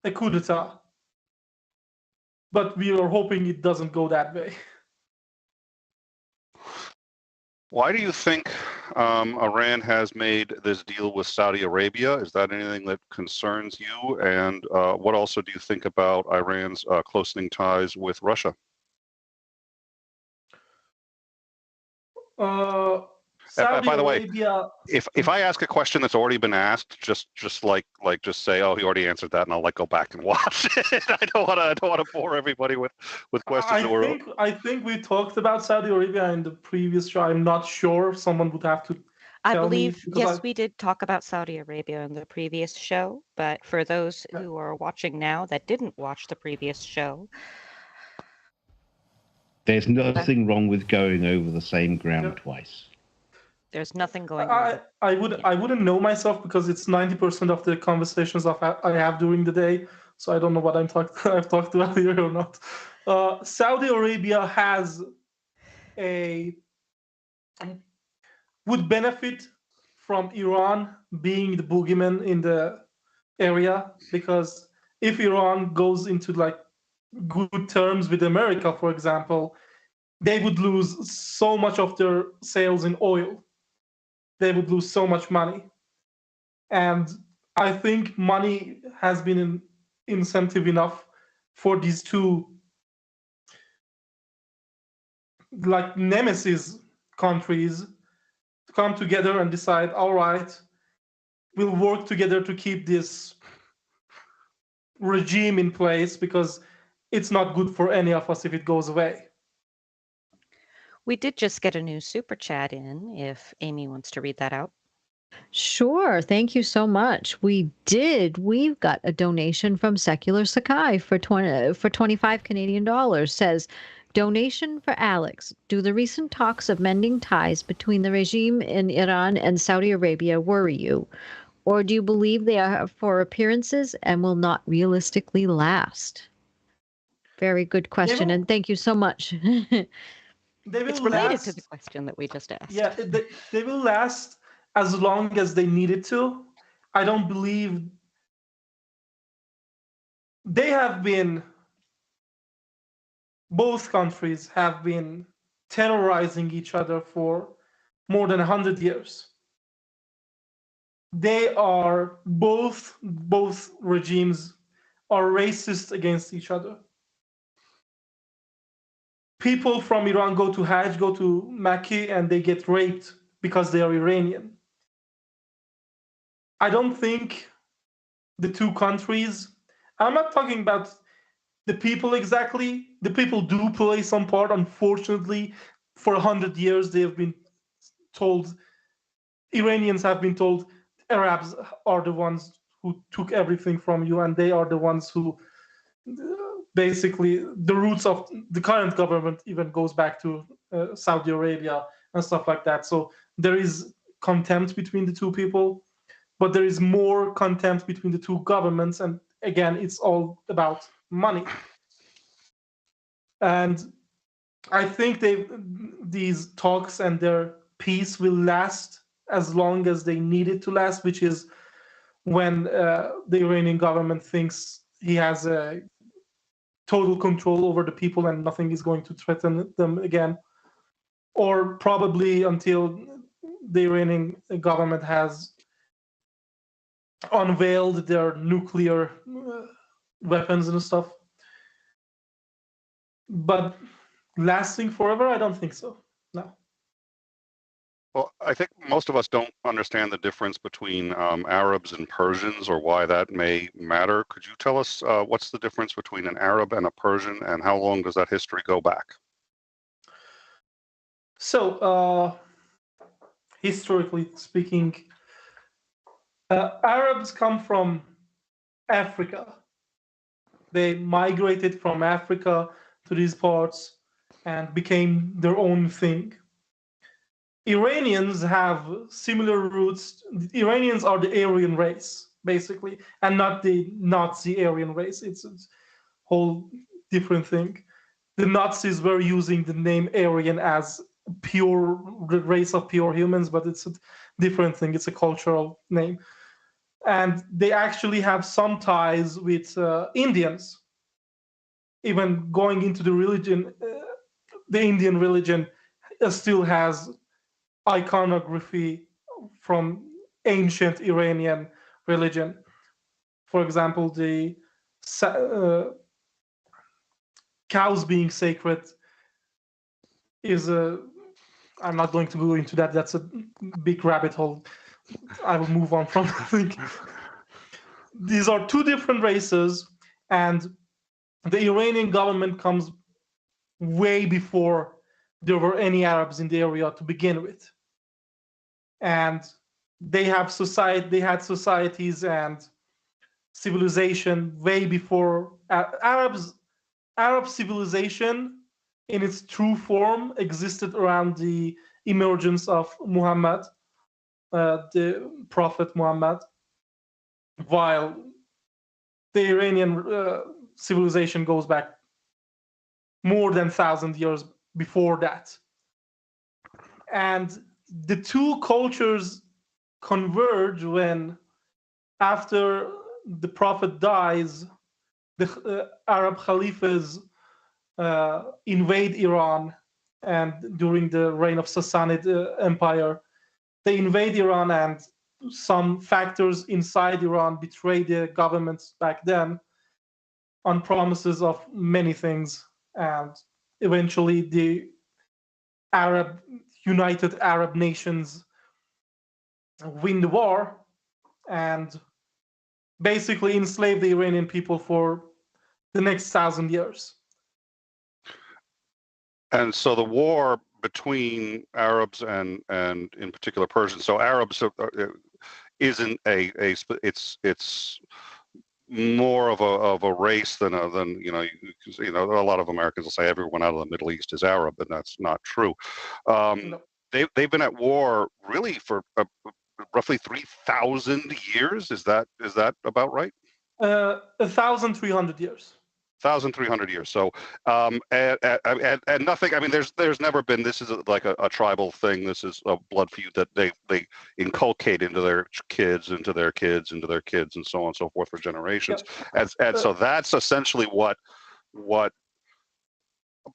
a coup d'etat, but we are hoping it doesn't go that way. Why do you think Iran has made this deal with Saudi Arabia? Is that anything that concerns you? And what also do you think about Iran's closening ties with Russia? Saudi By the way, Arabia. if I ask a question that's already been asked, just say, oh, he already answered that, and I'll go back and watch it. I don't want to bore everybody with questions. I think we talked about Saudi Arabia in the previous show. I'm not sure. Someone would have to. I believe, yes, we did talk about Saudi Arabia in the previous show, but for those who are watching now that didn't watch the previous show, there's nothing wrong with going over the same ground twice. There's nothing going on. I wouldn't know myself because it's 90% of the conversations I have during the day, so I don't know what I've talked about here or not. Saudi Arabia would benefit from Iran being the boogeyman in the area, because if Iran goes into good terms with America, for example, they would lose so much of their sales in oil. They would lose so much money. And I think money has been an incentive enough for these two nemesis countries to come together and decide, all right, we'll work together to keep this regime in place, because it's not good for any of us if it goes away. We did just get a new super chat in, if Amy wants to read that out. Sure. Thank you so much. We've got a donation from Secular Sakai for 25 Canadian dollars. Says, donation for Alex. Do the recent talks of mending ties between the regime in Iran and Saudi Arabia worry you? Or do you believe they are for appearances and will not realistically last? Very good question, and thank you so much. It's related to the question that we just asked. Yeah, they will last as long as they needed to. I don't believe both countries have been terrorizing each other for more than 100 years. They are both regimes are racist against each other. People from Iran go to Hajj, go to Mecca, and they get raped because they are Iranian. I don't think the two countries, I'm not talking about the people exactly. The people do play some part. Unfortunately, for 100 years, they have been told, Iranians have been told, Arabs are the ones who took everything from you, and they are the ones who basically, the roots of the current government even goes back to Saudi Arabia and stuff like that. So there is contempt between the two people, but there is more contempt between the two governments. And again, it's all about money. And I think these talks and their peace will last as long as they need it to last, which is when the Iranian government thinks he has a total control over the people and nothing is going to threaten them again, or probably until the Iranian government has unveiled their nuclear weapons and stuff. But lasting forever, I don't think so. No. Well, I think most of us don't understand the difference between Arabs and Persians, or why that may matter. Could you tell us what's the difference between an Arab and a Persian, and how long does that history go back? So, historically speaking, Arabs come from Africa. They migrated from Africa to these parts and became their own thing. Iranians have similar roots. The Iranians are the Aryan race, basically, and not the Nazi Aryan race. It's a whole different thing. The Nazis were using the name Aryan as pure race of pure humans, but it's a different thing. It's a cultural name. And they actually have some ties with Indians. Even going into the religion, the Indian religion still has iconography from ancient Iranian religion. For example, the cows being sacred is I'm not going to go into that. That's a big rabbit hole. I will move on from that thing. These are two different races, and the Iranian government comes way before there were any Arabs in the area to begin with. And they had societies and civilization way before Arab civilization in its true form existed around the emergence of Muhammad, the Prophet Muhammad, while the Iranian civilization goes back more than 1,000 years before that. And the two cultures converge when, after the Prophet dies, the Arab Khalifas invade Iran, and during the reign of Sassanid Empire, they invade Iran, and some factors inside Iran betray the governments back then on promises of many things, and eventually the United Arab nations win the war and basically enslave the Iranian people for the next 1,000 years. And so the war between Arabs and in particular Persians. So Arabs isn't it's more of a race than a lot of Americans will say everyone out of the Middle East is Arab, and that's not true. No. They've been at war really for roughly 3,000 years. Is that about right? 1,300 years. 1,300 years. So, and nothing. I mean, there's never been. This is like a tribal thing. This is a blood feud that they inculcate into their kids, into their kids, into their kids, and so on and so forth for generations. Yep. And so that's essentially what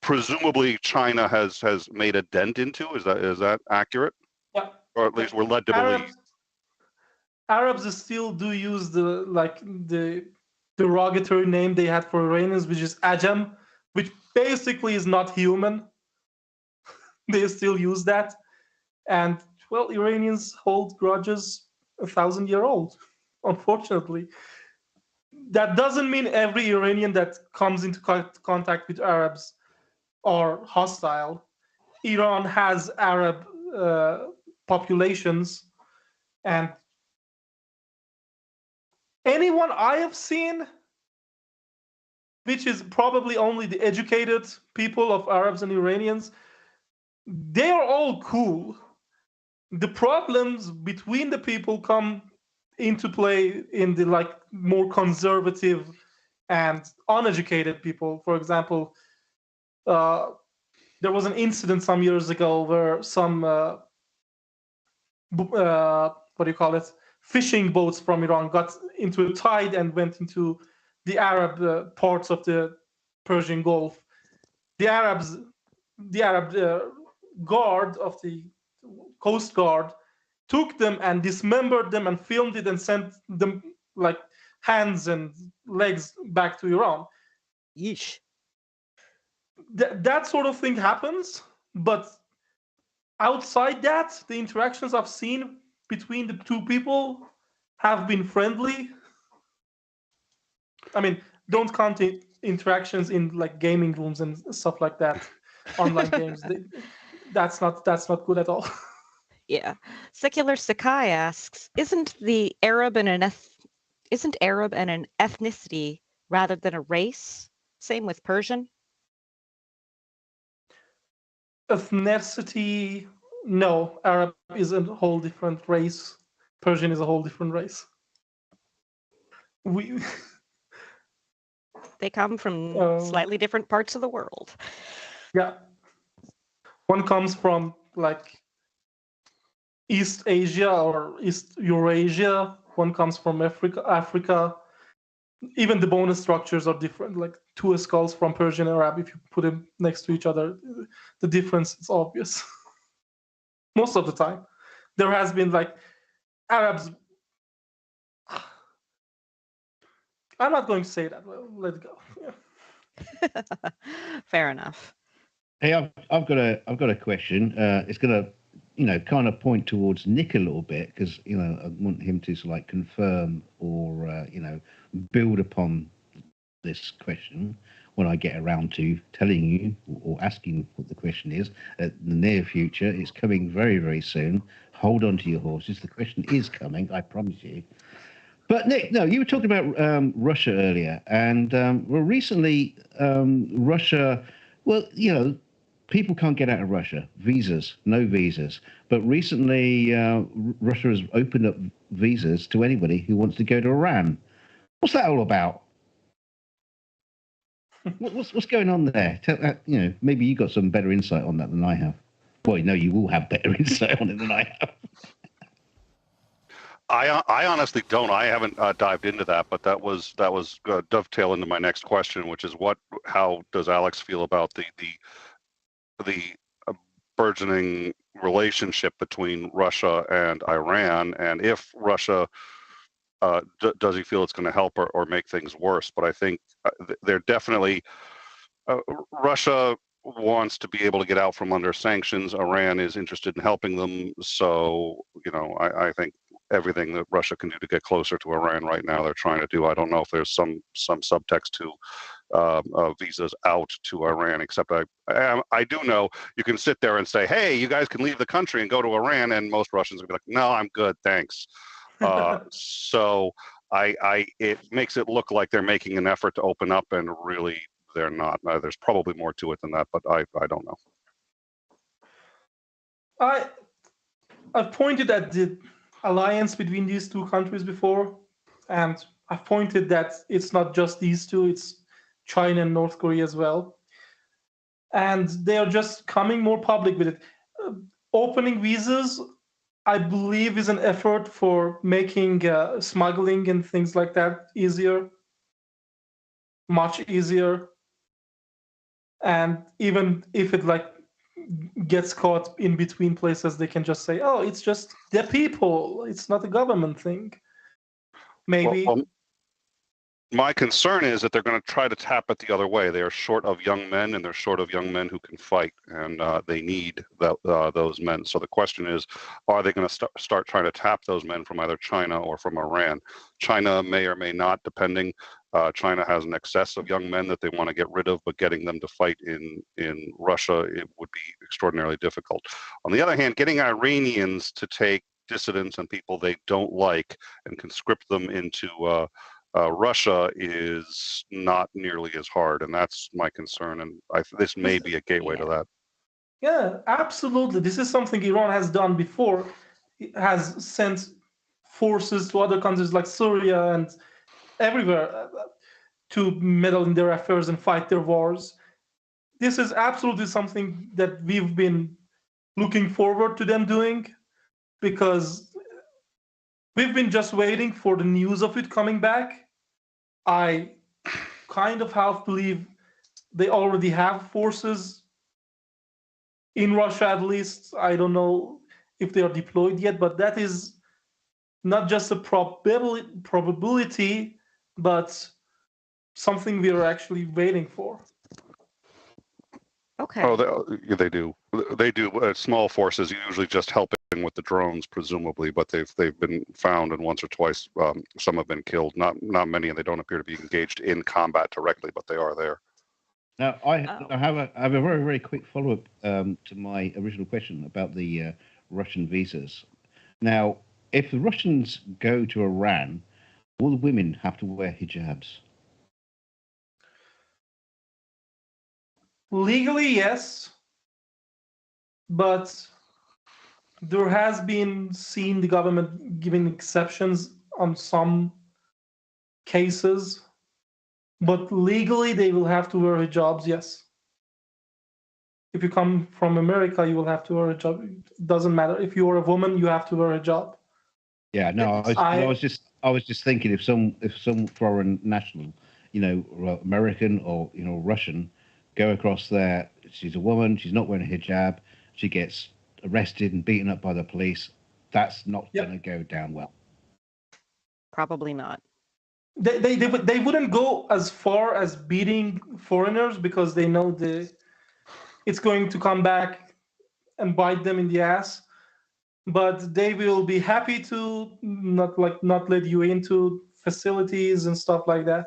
presumably China has made a dent into. Is that accurate? Yeah. Or at least we're led to believe. Arabs still do use the derogatory name they had for Iranians, which is Ajam, which basically is not human. They still use that. And, well, Iranians hold grudges 1,000-year-old, unfortunately. That doesn't mean every Iranian that comes into contact with Arabs are hostile. Iran has Arab populations, and anyone I have seen, which is probably only the educated people of Arabs and Iranians, they are all cool. The problems between the people come into play in the more conservative and uneducated people. For example, there was an incident some years ago where some fishing boats from Iran got into a tide and went into the Arab parts of the Persian Gulf. The Arab guard of the Coast Guard took them and dismembered them and filmed it and sent them hands and legs back to Iran. Yeesh. That sort of thing happens, but outside that, the interactions I've seen between the two people have been friendly. I mean, don't count interactions in gaming rooms and stuff like that, online games. That's not good at all. Yeah. Secular Sakai asks, isn't Arab an ethnicity rather than a race? Same with Persian? Ethnicity, no. Arab is a whole different race. Persian is a whole different race. They come from slightly different parts of the world. Yeah. One comes from East Asia or East Eurasia. One comes from Africa. Even the bone structures are different. Two skulls from Persian and Arab, if you put them next to each other, the difference is obvious. Most of the time. There has been Arabs. I'm not going to say that. Well, let it go. Yeah. Fair enough. Hey, I've got a question. It's going to, kind of point towards Nick a little bit because I want him to sort of like confirm or build upon this question when I get around to telling you or asking what the question is. In the near future, it's coming very, very soon. Hold on to your horses. The question is coming, I promise you. But Nick, no, you were talking about Russia earlier, and recently Russia. Well, people can't get out of Russia. Visas, no visas. But recently, Russia has opened up visas to anybody who wants to go to Iran. What's that all about? What's going on there? Maybe you got some better insight on that than I have. Well, no, you will have better insight on it than I have. I honestly don't. I haven't dived into that, but that was dovetail into my next question, which is how does Alex feel about the burgeoning relationship between Russia and Iran, and if Russia does he feel it's going to help or make things worse? But I think they're definitely Russia wants to be able to get out from under sanctions. Iran is interested in helping them. So, I think everything that Russia can do to get closer to Iran right now, they're trying to do. I don't know if there's some subtext to visas out to Iran, except I do know you can sit there and say, hey, you guys can leave the country and go to Iran. And most Russians will be like, no, I'm good. Thanks. So it makes it look like they're making an effort to open up, and really they're not. There's probably more to it than that, but I don't know. I've pointed at the alliance between these two countries before, and I've pointed that it's not just these two, it's China and North Korea as well. And they are just coming more public with it. Opening visas, I believe, is an effort for making smuggling and things like that easier, much easier. And even if it gets caught in between places, they can just say, oh, it's just the people, it's not a government thing. Maybe. Well, my concern is that they're going to try to tap it the other way. They are short of young men, and they're short of young men who can fight, and they need those men. So the question is, are they going to start trying to tap those men from either China or from Iran? China may or may not, depending. China has an excess of young men that they want to get rid of, but getting them to fight in Russia, it would be extraordinarily difficult. On the other hand, getting Iranians to take dissidents and people they don't like and conscript them into Russia is not nearly as hard, and that's my concern. And this may be a gateway to that. Yeah, absolutely. This is something Iran has done before. It has sent forces to other countries like Syria and everywhere to meddle in their affairs and fight their wars. This is absolutely something that we've been looking forward to them doing, because we've been just waiting for the news of it coming back. I kind of half believe they already have forces in Russia, at least. I don't know if they are deployed yet, but that is not just a probability, but something we are actually waiting for. Okay. Oh, they do. They do. Small forces, usually just helping with the drones, presumably, but they've been found, and once or twice some have been killed. Not many, and they don't appear to be engaged in combat directly, but they are there. Now, I have a very, very quick follow-up to my original question about the Russian visas. Now, if the Russians go to Iran, will the women have to wear hijabs? Legally, yes, but there has been seen the government giving exceptions on some cases, but legally they will have to wear hijabs, yes. If you come from America, you will have to wear a hijab. It doesn't matter. If you're a woman, you have to wear a hijab. Yeah, no, I was just thinking if some foreign national, American or Russian, go across there, she's a woman, she's not wearing a hijab, she gets arrested and beaten up by the police, that's not going to go down well. Probably not. They wouldn't go as far as beating foreigners, because they know it's going to come back and bite them in the ass. But they will be happy to not let you into facilities and stuff like that.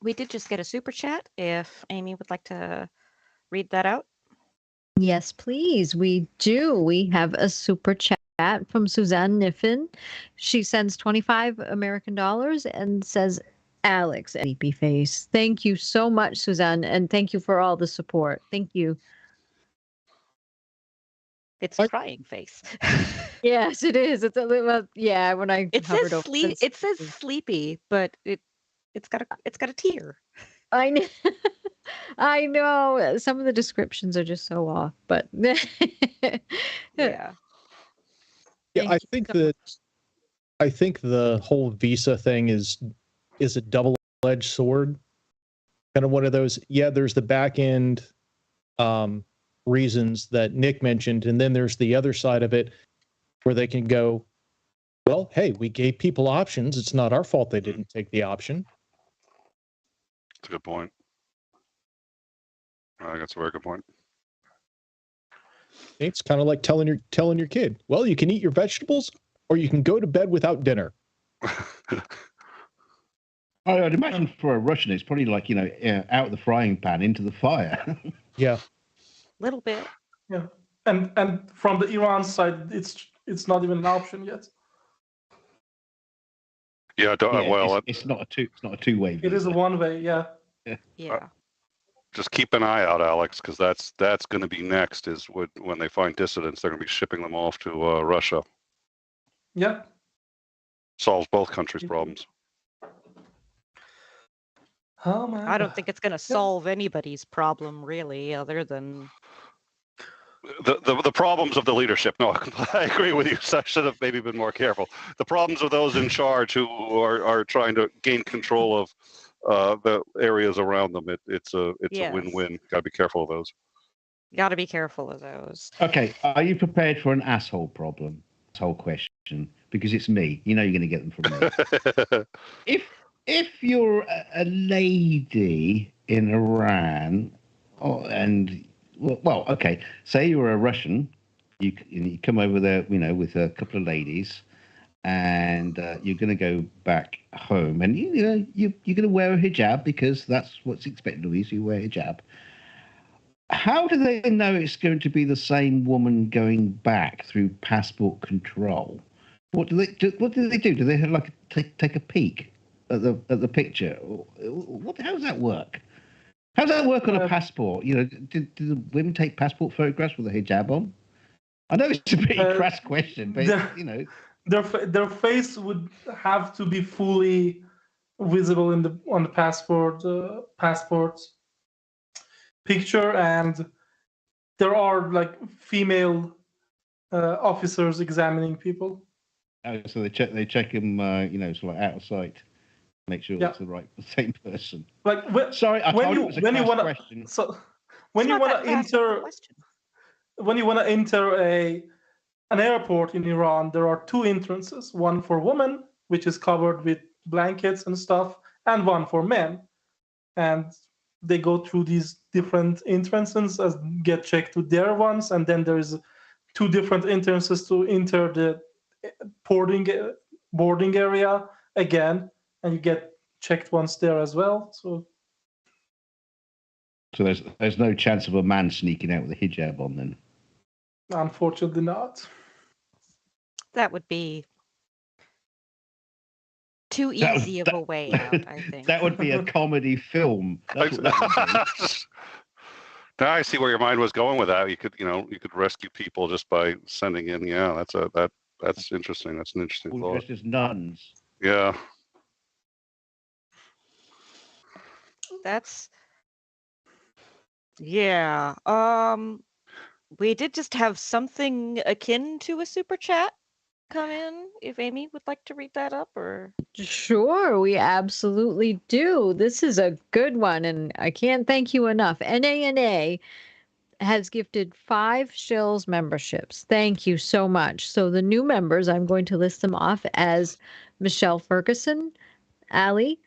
We did just get a super chat. If Amy would like to read that out. Yes, please. We do. We have a super chat from Suzanne Niffin. She sends 25 American dollars and says, Alex, sleepy face. Thank you so much, Suzanne, and thank you for all the support. Thank you. It's crying face. Yes, it is. It's a little, yeah. When I It hovered says over, sleep. It says sleepy, but it's got a tear. I know. I know. Some of the descriptions are just so off, but Yeah. Yeah, I think the whole visa thing is a double-edged sword. Kind of one of those. Yeah, there's the back end reasons that Nick mentioned, and then there's the other side of it where they can go, well, hey, we gave people options. It's not our fault they didn't take the option. That's a good point. I think that's a very good point. It's kind of like telling your kid, well, you can eat your vegetables or you can go to bed without dinner. I'd imagine for a Russian, it's probably like, out of the frying pan into the fire. Yeah. Little bit. Yeah. And from the Iran side, it's not even an option yet. Yeah, it's not a two-way. It is a one-way, yeah. Yeah. Just keep an eye out, Alex, because that's going to be next. Is when they find dissidents, they're going to be shipping them off to Russia. Yeah. Solves both countries' problems. Oh my I don't God. think it's going to solve anybody's problem, really, other than the problems of the leadership. No, I agree with you. So I should have maybe been more careful. The problems of those in charge who are trying to gain control of the areas around them. It's a win-win. Got to be careful of those. Got to be careful of those. Okay, are you prepared for an asshole problem? Asshole question, because it's me. You know you're going to get them from me. If you're a lady in Iran, okay, say you're a Russian, you come over there, with a couple of ladies, and you're going to go back home, and you're going to wear a hijab because that's what's expected of you. So you wear a hijab. How do they know it's going to be the same woman going back through passport control? What do they do? Do they have take a peek at the picture? How does that work? How does that work on a passport? Do the women take passport photographs with a hijab on? I know it's a pretty crass question, but their face would have to be fully visible on the passport picture, and there are female officers examining people. Oh, so they check him, sort of out of sight, make sure it's the same person. Sorry, I told you it was a crass question. So when you want to enter an airport in Iran, there are two entrances: one for women, which is covered with blankets and stuff, and one for men. And they go through these different entrances and get checked to their ones, and then there's two different entrances to enter the boarding area again, and you get checked once there as well. So there's no chance of a man sneaking out with a hijab on then? Unfortunately not. That would be too easy of a way out, I think. That would be a comedy film. That's what that would be. Now I see where your mind was going with that. You could rescue people just by sending in. Yeah, that's interesting. That's an interesting thought. Dressed as nuns. Yeah. Yeah. We did just have something akin to a super chat come in. If Amy would like to read that up, or sure, we absolutely do. This is a good one, and I can't thank you enough. NANA has gifted 5 Shills memberships. Thank you so much. So the new members, I'm going to list them off as Michelle Ferguson, Ali,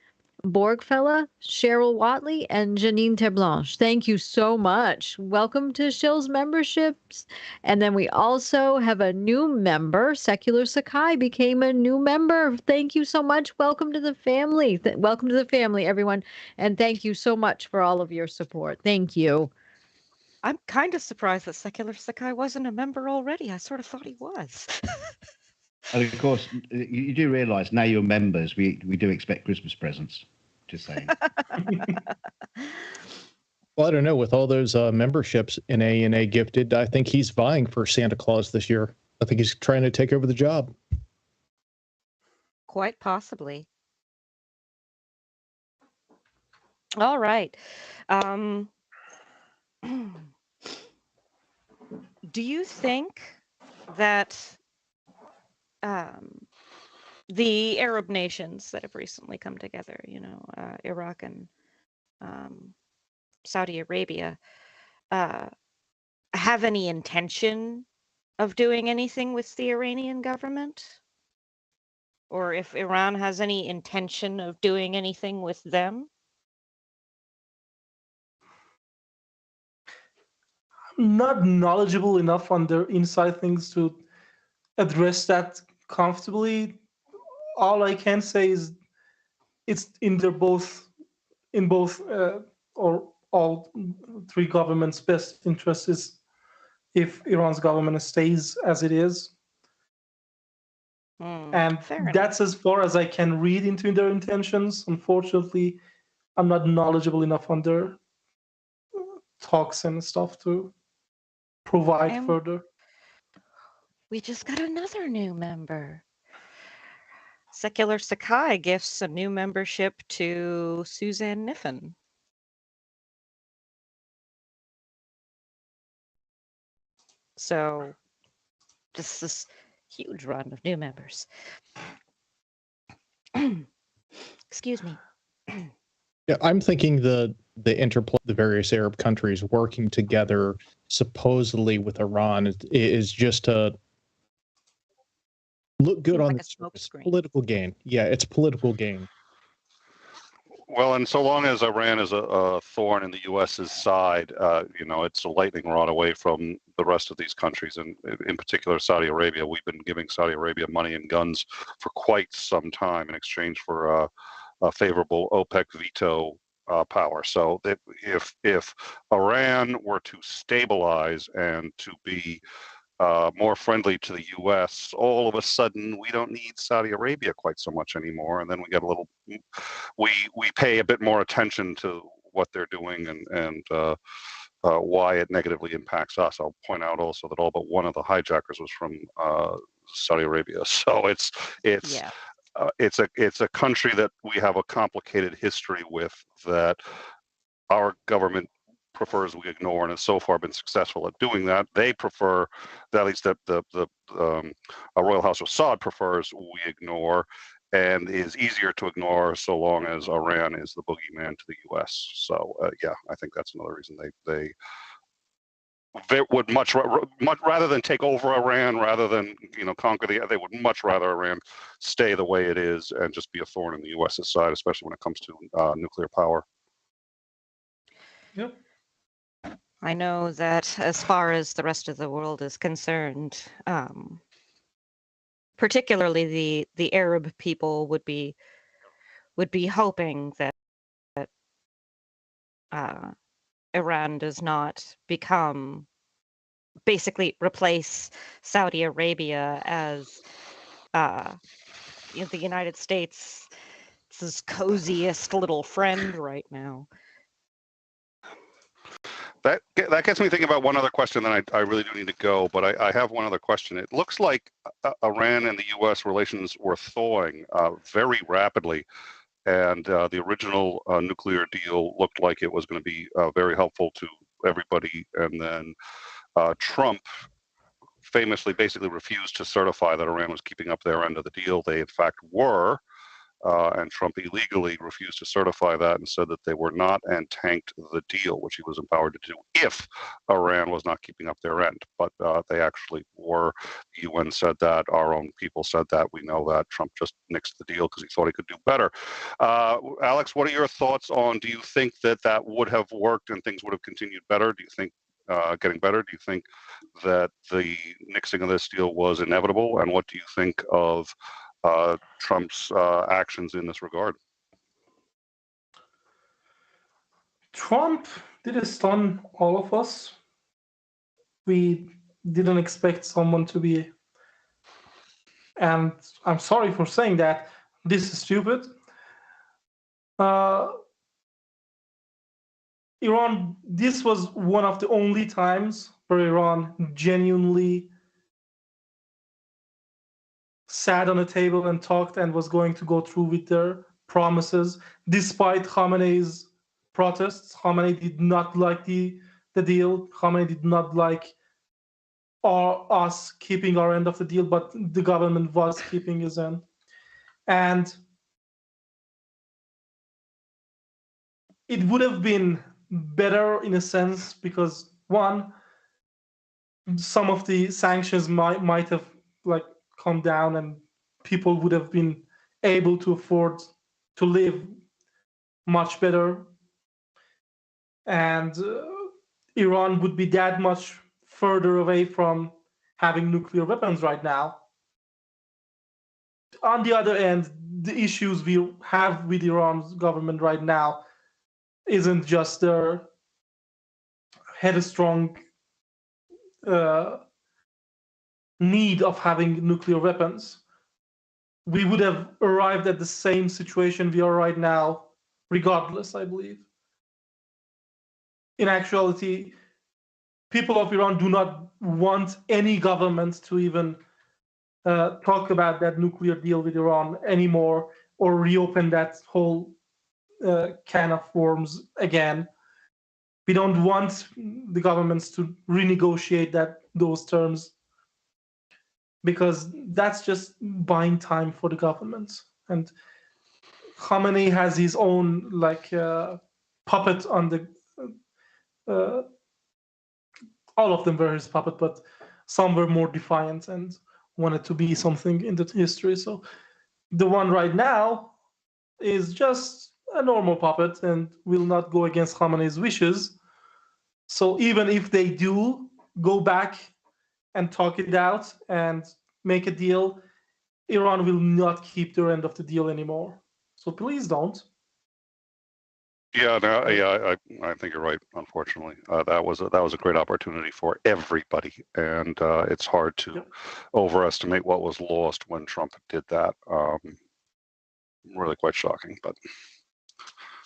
Borgfella, Cheryl Watley, and Janine Terblanche. Thank you so much. Welcome to Shills memberships. And then we also have a new member. Secular Sakai became a new member. Thank you so much. Welcome to the family. Welcome to the family, everyone. And thank you so much for all of your support. Thank you. I'm kind of surprised that Secular Sakai wasn't a member already. I sort of thought he was. And of course, you do realise now you're members, we do expect Christmas presents. Just saying. Well, I don't know. With all those memberships in A gifted, I think he's vying for Santa Claus this year. I think he's trying to take over the job. Quite possibly. All right. Do you think that the Arab nations that have recently come together, Iraq and Saudi Arabia, have any intention of doing anything with the Iranian government? Or if Iran has any intention of doing anything with them? I'm not knowledgeable enough on their inside things to address that comfortably. All I can say is it's in both or all three governments' best interest is if Iran's government stays as it is. And that's as far as I can read into their intentions. Unfortunately, I'm not knowledgeable enough on their talks and stuff to provide further. We just got another new member. Secular Sakai gifts a new membership to Suzanne Niffen. So just this huge run of new members. Excuse me. Yeah, I'm thinking the interplay of the various Arab countries working together, supposedly with Iran, is just to look good on like the surface. Political gain. Yeah, it's political gain. Well, and so long as Iran is a thorn in the U.S.'s side, it's a lightning rod away from the rest of these countries, and in particular Saudi Arabia. We've been giving Saudi Arabia money and guns for quite some time in exchange for a favorable OPEC veto power. So if Iran were to stabilize and to be more friendly to the U.S., all of a sudden we don't need Saudi Arabia quite so much anymore, and then we get a little, we pay a bit more attention to what they're doing and why it negatively impacts us. I'll point out also that all but one of the hijackers was from Saudi Arabia, so it's a country that we have a complicated history with that our government prefers we ignore, and has so far been successful at doing that. They prefer, at least the Royal House of Saud prefers we ignore, and is easier to ignore so long as Iran is the boogeyman to the U.S. So yeah, I think that's another reason they would much rather than take over Iran, rather than conquer they would much rather Iran stay the way it is and just be a thorn in the U.S.'s side, especially when it comes to nuclear power. Yep. I know that as far as the rest of the world is concerned, particularly the Arab people would be hoping that Iran does not basically replace Saudi Arabia as the United States' coziest little friend right now. That gets me thinking about one other question, then I really do need to go, but I have one other question. It looks like Iran and the U.S. relations were thawing very rapidly, and the original nuclear deal looked like it was going to be very helpful to everybody, and then Trump famously basically refused to certify that Iran was keeping up their end of the deal. They in fact were. and Trump illegally refused to certify that and said that they were not, and tanked the deal, which he was empowered to do if Iran was not keeping up their end. But they actually were. The UN said that. Our own people said that. We know that. Trump just nixed the deal because he thought he could do better. Alex, what are your thoughts on, do you think that that would have worked and things would have continued better? Do you think getting better? Do you think that the nixing of this deal was inevitable? And what do you think of Trump's actions in this regard? Trump did stun all of us. We didn't expect someone to be, and I'm sorry for saying that, this is stupid. Iran, this was one of the only times where Iran genuinely sat on a table and talked and was going to go through with their promises, despite Khamenei's protests. Khamenei did not like the deal. Khamenei did not like us keeping our end of the deal, but the government was keeping his end. And it would have been better in a sense because, one, some of the sanctions might have like come down and people would have been able to afford to live much better, and Iran would be that much further away from having nuclear weapons right now. On the other end, the issues we have with Iran's government right now isn't just their headstrong need of having nuclear weapons. We would have arrived at the same situation we are right now, regardless, I believe. In actuality, people of Iran do not want any government to even talk about that nuclear deal with Iran anymore or reopen that whole can of worms again. We don't want the governments to renegotiate those terms because that's just buying time for the governments. And Khamenei has his own puppet on the. All of them were his puppet, but some were more defiant and wanted to be something in the history. So the one right now is just a normal puppet and will not go against Khamenei's wishes. So even if they do go back and talk it out and make a deal, Iran will not keep their end of the deal anymore. So please don't. Yeah, no, yeah, I think you're right. Unfortunately, that was a great opportunity for everybody, and it's hard to overestimate what was lost when Trump did that. Really quite shocking, but.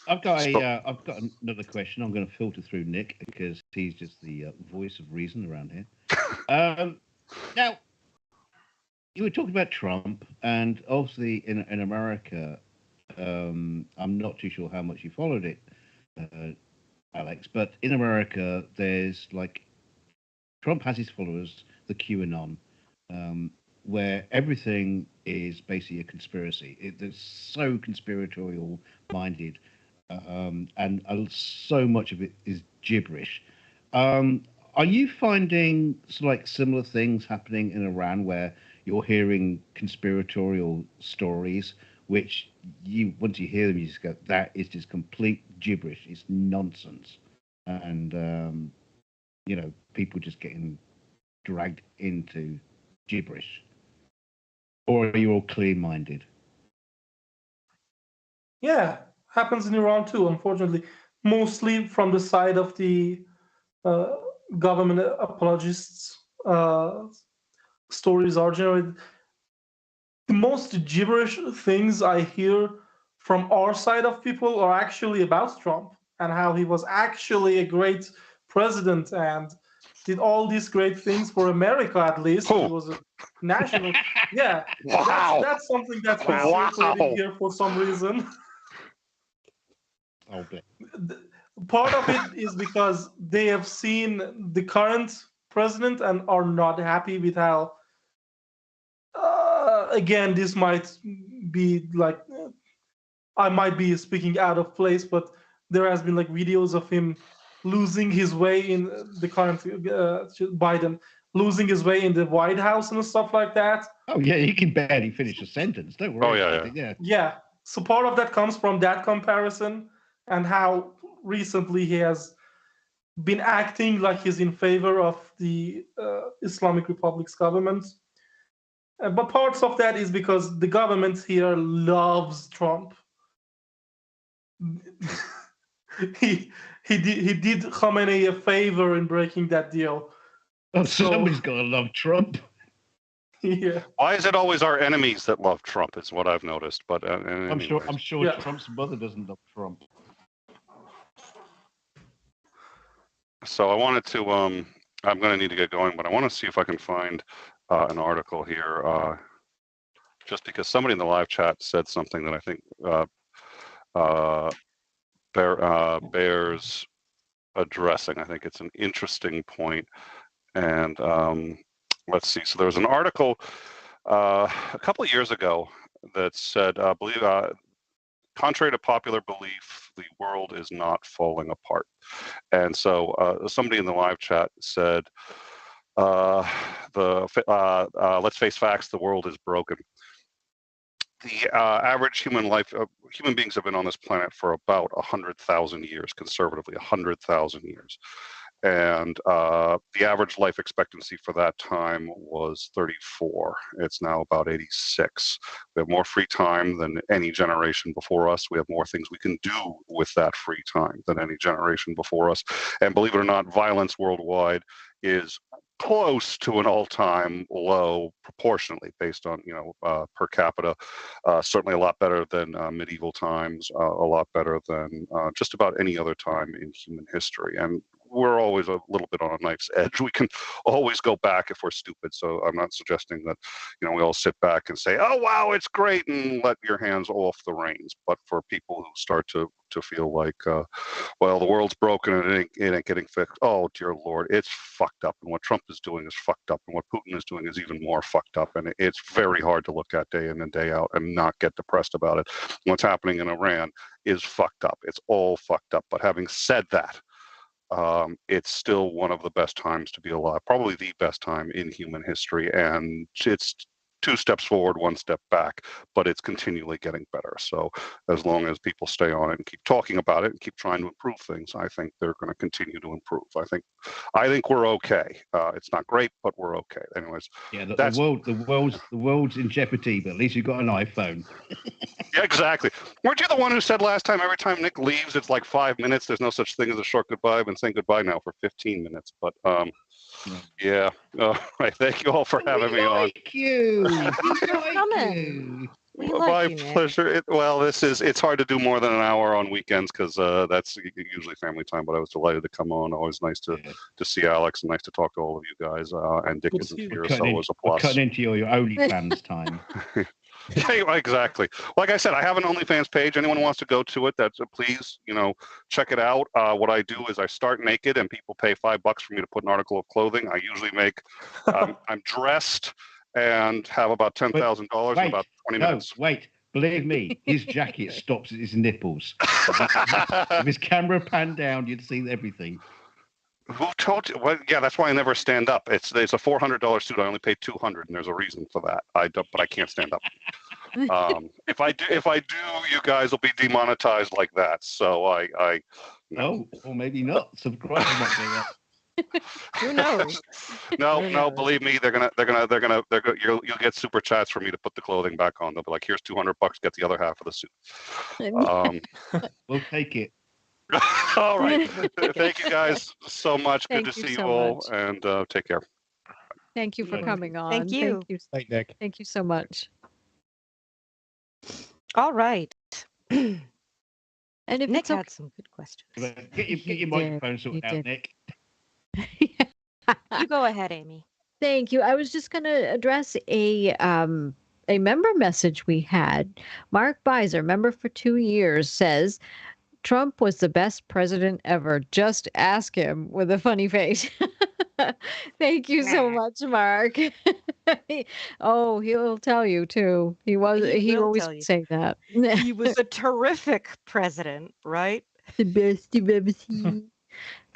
I've got another question. I'm going to filter through Nick because he's just the voice of reason around here. Now, you were talking about Trump, and obviously in America, I'm not too sure how much you followed it, Alex, but in America, there's like Trump has his followers, the QAnon, where everything is basically a conspiracy. It's so conspiratorial minded. And so much of it is gibberish. Are you finding like similar things happening in Iran where you're hearing conspiratorial stories, which once you hear them, you just go, that is just complete gibberish. It's nonsense. And, people just getting dragged into gibberish. Or are you all clear-minded? Yeah, happens in Iran too, unfortunately. Mostly from the side of the government apologists. Stories are generated. The most gibberish things I hear from our side of people are actually about Trump and how he was actually a great president and did all these great things for America, at least. He was a national. Yeah, wow. That's something that's been circulating here for some reason. Okay. Part of it is because they have seen the current president and are not happy with how, again, this might be like I might be speaking out of place, but there has been like videos of him losing his way in the current Biden losing his way in the White House and stuff like that. Oh yeah, he can barely finish a sentence. Don't worry about it. Yeah. Yeah. So part of that comes from that comparison and how recently he has been acting like he's in favor of the Islamic Republic's government. But parts of that is because the government here loves Trump. he did Khamenei a favor in breaking that deal. Oh, somebody's got to love Trump. Yeah. Why is it always our enemies that love Trump? Is what I've noticed. But I'm sure Yeah. Trump's mother doesn't love Trump. So I wanted to. I'm going to need to get going, but I want to see if I can find an article here. Just because somebody in the live chat said something that I think bears addressing. I think it's an interesting point. And let's see. So there was an article a couple of years ago that said, contrary to popular belief, the world is not falling apart. And so somebody in the live chat said, let's face facts, the world is broken. The average human beings have been on this planet for about 100,000 years, conservatively 100,000 years. And the average life expectancy for that time was 34. It's now about 86. We have more free time than any generation before us. We have more things we can do with that free time than any generation before us. And believe it or not, violence worldwide is close to an all-time low proportionately based on per capita. Certainly a lot better than medieval times, a lot better than just about any other time in human history. And we're always a little bit on a knife's edge. We can always go back if we're stupid. So I'm not suggesting that we all sit back and say, oh wow, it's great, and let your hands off the reins. But for people who start to feel like well, the world's broken and it ain't getting fixed, oh dear Lord, it's fucked up, and what Trump is doing is fucked up, and what Putin is doing is even more fucked up, and it's very hard to look at day in and day out and not get depressed about it. What's happening in Iran is fucked up. It's all fucked up. But having said that, it's still one of the best times to be alive, probably the best time in human history, and it's 2 steps forward, 1 step back, but it's continually getting better. So as long as people stay on it and keep talking about it and keep trying to improve things, I think they're going to continue to improve. I think we're okay. It's not great, but we're okay. Anyways, yeah, the world's in jeopardy, but at least you've got an iPhone. Yeah, exactly. Weren't you the one who said last time every time Nick leaves, it's like 5 minutes? There's no such thing as a short goodbye. I've been saying goodbye now for 15 minutes, but yeah. All right. Thank you all for having me on. My pleasure. It's hard to do more than an hour on weekends because that's usually family time. But I was delighted to come on. Always nice to see Alex and nice to talk to all of you guys. And Dick isn't here, so it was a plus. Cutting into your OnlyFans time. Yeah, exactly. Like I said, I have an OnlyFans page. Anyone wants to go to it, please, check it out. What I do is I start naked and people pay $5 for me to put an article of clothing. I usually make, I'm dressed and have about $10,000 in about 20 minutes. Wait, believe me, his jacket stops at his nipples. If his camera panned down, you'd see everything. Who told you? Well, yeah, that's why I never stand up. It's a $400 suit. I only paid $200, and there's a reason for that. But I can't stand up. If I do, you guys will be demonetized like that. So or maybe not. Subscribe might do that. Who knows? No, believe me, you'll get super chats for me to put the clothing back on. They'll be like, here's $200, get the other half of the suit. We'll take it. All right. Thank you guys so much. Thank Good to you see so you all, much. and take care. Thank you for coming on. Thank you. Night, Nick. Thank you so much. All right. And if Nick it's okay, had some good questions. Get your microphone sorted out, Nick. You go ahead, Amy. Thank you. I was just going to address a member message we had. Mark Beiser, member for 2 years, says Trump was the best president ever. Just ask him, with a funny face. Thank you so much, Mark. Oh, he'll tell you too. He He will always tell would you. say that. He was a terrific president, right? The best you've ever seen.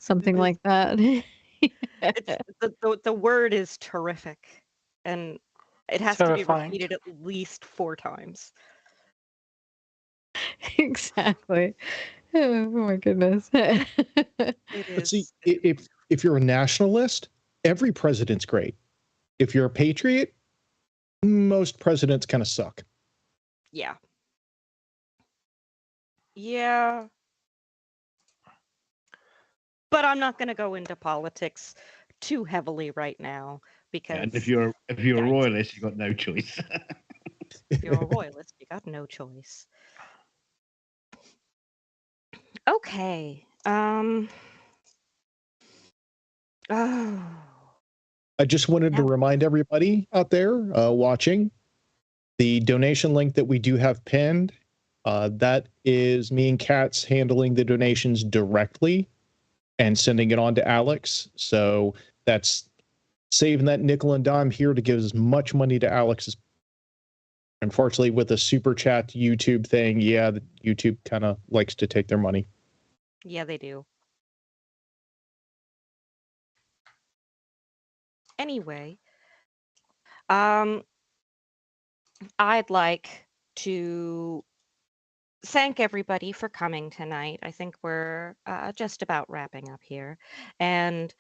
Something This- like that. It's the word is terrific, and it has to be Terrifying. repeated at least 4 times. Exactly. Oh my goodness. It But see, is. if you're a nationalist, every president's great. If you're a patriot, most presidents kind of suck. Yeah. Yeah. But I'm not going to go into politics too heavily right now Yeah, and because if you're a yikes, royalist, you've got no choice. if you're a royalist, you got no choice. Okay. Oh. I just wanted to Now, remind everybody out there watching the donation link that we do have pinned. That is me and Kat's handling the donations directly and sending it on to Alex. So that's saving that nickel and dime here to give as much money to Alex as. Unfortunately, with the super chat YouTube thing, yeah, the YouTube kind of likes to take their money. yeah, they do. Anyway, I'd like to thank everybody for coming tonight. I think we're just about wrapping up here. And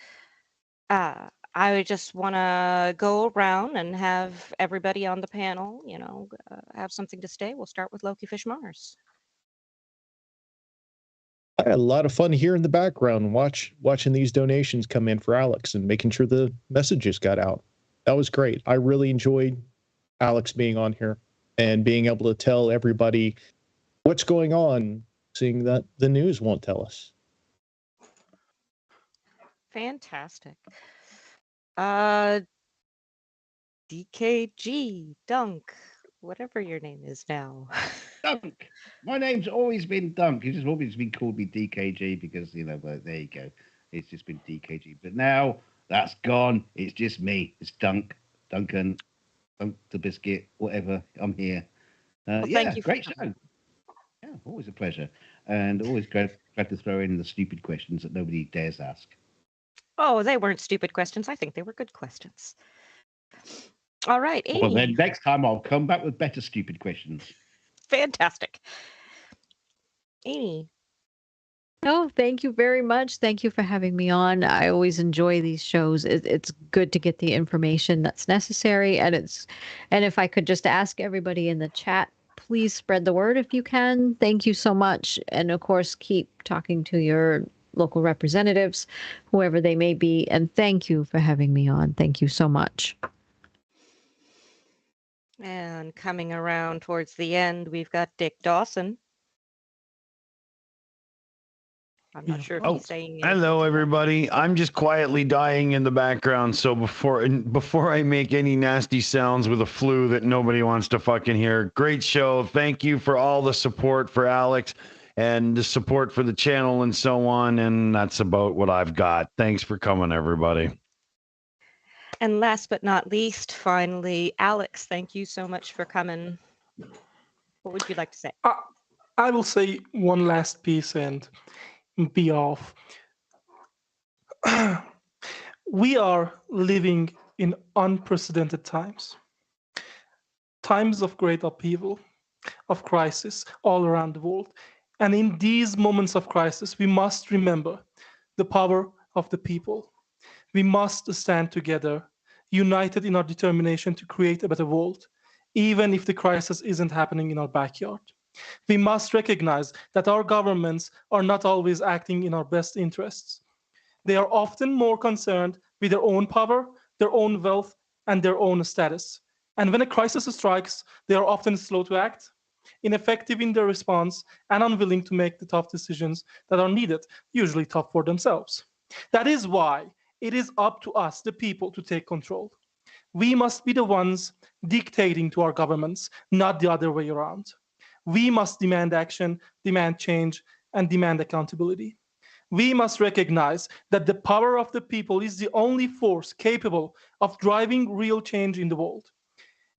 I just want to go around and have everybody on the panel, have something to say. We'll start with Loki Fish Mars. I had a lot of fun here in the background watching these donations come in for Alex and making sure the messages got out. That was great. I really enjoyed Alex being on here and being able to tell everybody what's going on, seeing that the news won't tell us. Fantastic. DKG, Dunk, whatever your name is now. Dunk. My name's always been Dunk. It's just always been called me DKG because, but there you go. It's just been DKG. But now that's gone. It's just me. It's Dunk. Duncan. Dunk the biscuit. Whatever. I'm here. Well, Yeah, thank you. great show. Yeah, always a pleasure. And always glad to throw in the stupid questions that nobody dares ask. Oh, they weren't stupid questions. I think they were good questions. All right, Amy. Well, then next time I'll come back with better stupid questions. Fantastic. Amy. Oh, thank you very much. Thank you for having me on. I always enjoy these shows. It's good to get the information that's necessary, and if I could just ask everybody in the chat, please spread the word if you can. Thank you so much, and of course, keep talking to your local representatives, whoever they may be. And thank you for having me on. Thank you so much. And coming around towards the end, we've got Dick Dawson. I'm not sure if he's saying anything. Hello, everybody. I'm just quietly dying in the background. So before I make any nasty sounds with a flu that nobody wants to fucking hear, great show. Thank you for all the support for Alex and the support for the channel and so on. And that's about what I've got. Thanks for coming, everybody. And last but not least, finally, Alex, thank you so much for coming. What would you like to say? I will say one last piece and be off. We are living in unprecedented times. Times of great upheaval, of crisis all around the world. And in these moments of crisis, we must remember the power of the people. We must stand together, united in our determination to create a better world, even if the crisis isn't happening in our backyard. We must recognize that our governments are not always acting in our best interests. They are often more concerned with their own power, their own wealth, and their own status. And when a crisis strikes, they are often slow to act, ineffective in their response, and unwilling to make the tough decisions that are needed, usually tough for themselves. That is why it is up to us, the people, to take control. We must be the ones dictating to our governments, not the other way around. We must demand action, demand change, and demand accountability. We must recognize that the power of the people is the only force capable of driving real change in the world.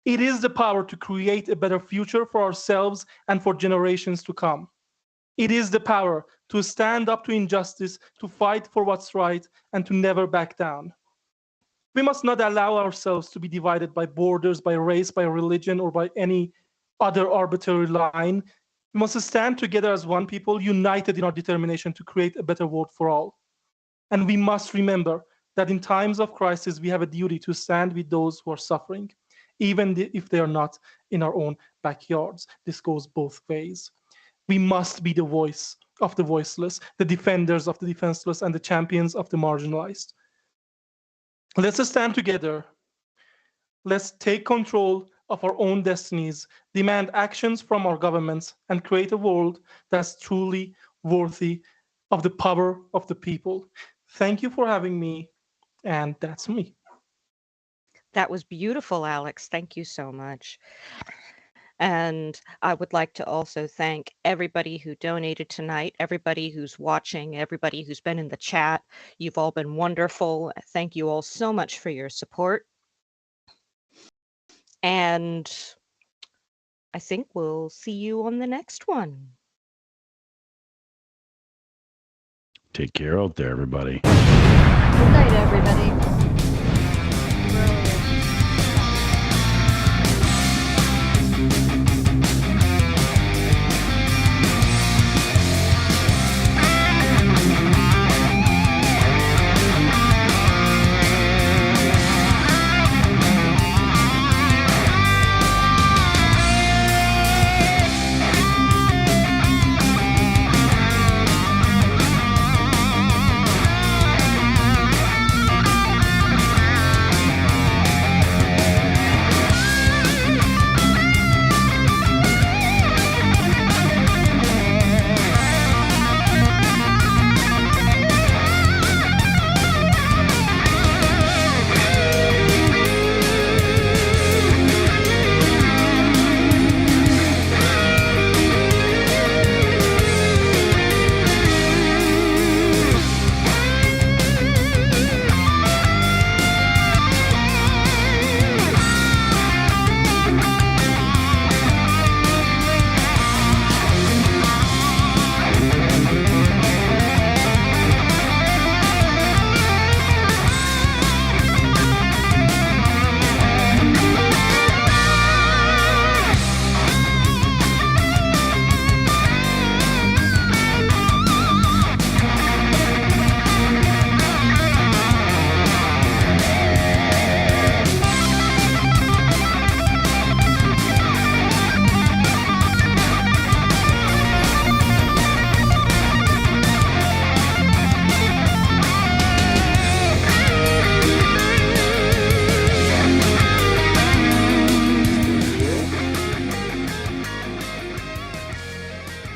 It is the power to create a better future for ourselves and for generations to come. It is the power to stand up to injustice, to fight for what's right, and to never back down. We must not allow ourselves to be divided by borders, by race, by religion, or by any other arbitrary line. We must stand together as one people, united in our determination to create a better world for all. And we must remember that in times of crisis, we have a duty to stand with those who are suffering, even if they are not in our own backyards. This goes both ways. We must be the voice of the voiceless, the defenders of the defenseless, and the champions of the marginalized. Let's stand together. Let's take control of our own destinies, demand actions from our governments, and create a world that's truly worthy of the power of the people. Thank you for having me, and that's me. That was beautiful, Alex. Thank you so much. And I would like to also thank everybody who donated tonight, everybody who's watching, everybody who's been in the chat. You've all been wonderful. Thank you all so much for your support. And I think we'll see you on the next one. Take care out there, everybody. Good night, everybody.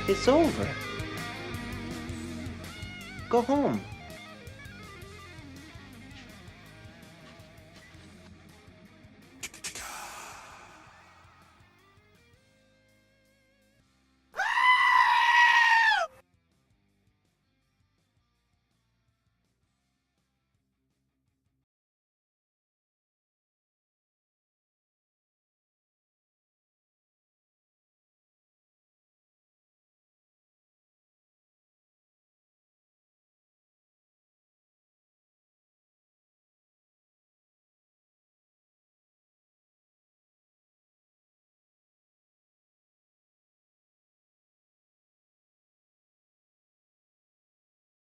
It's over. Go home.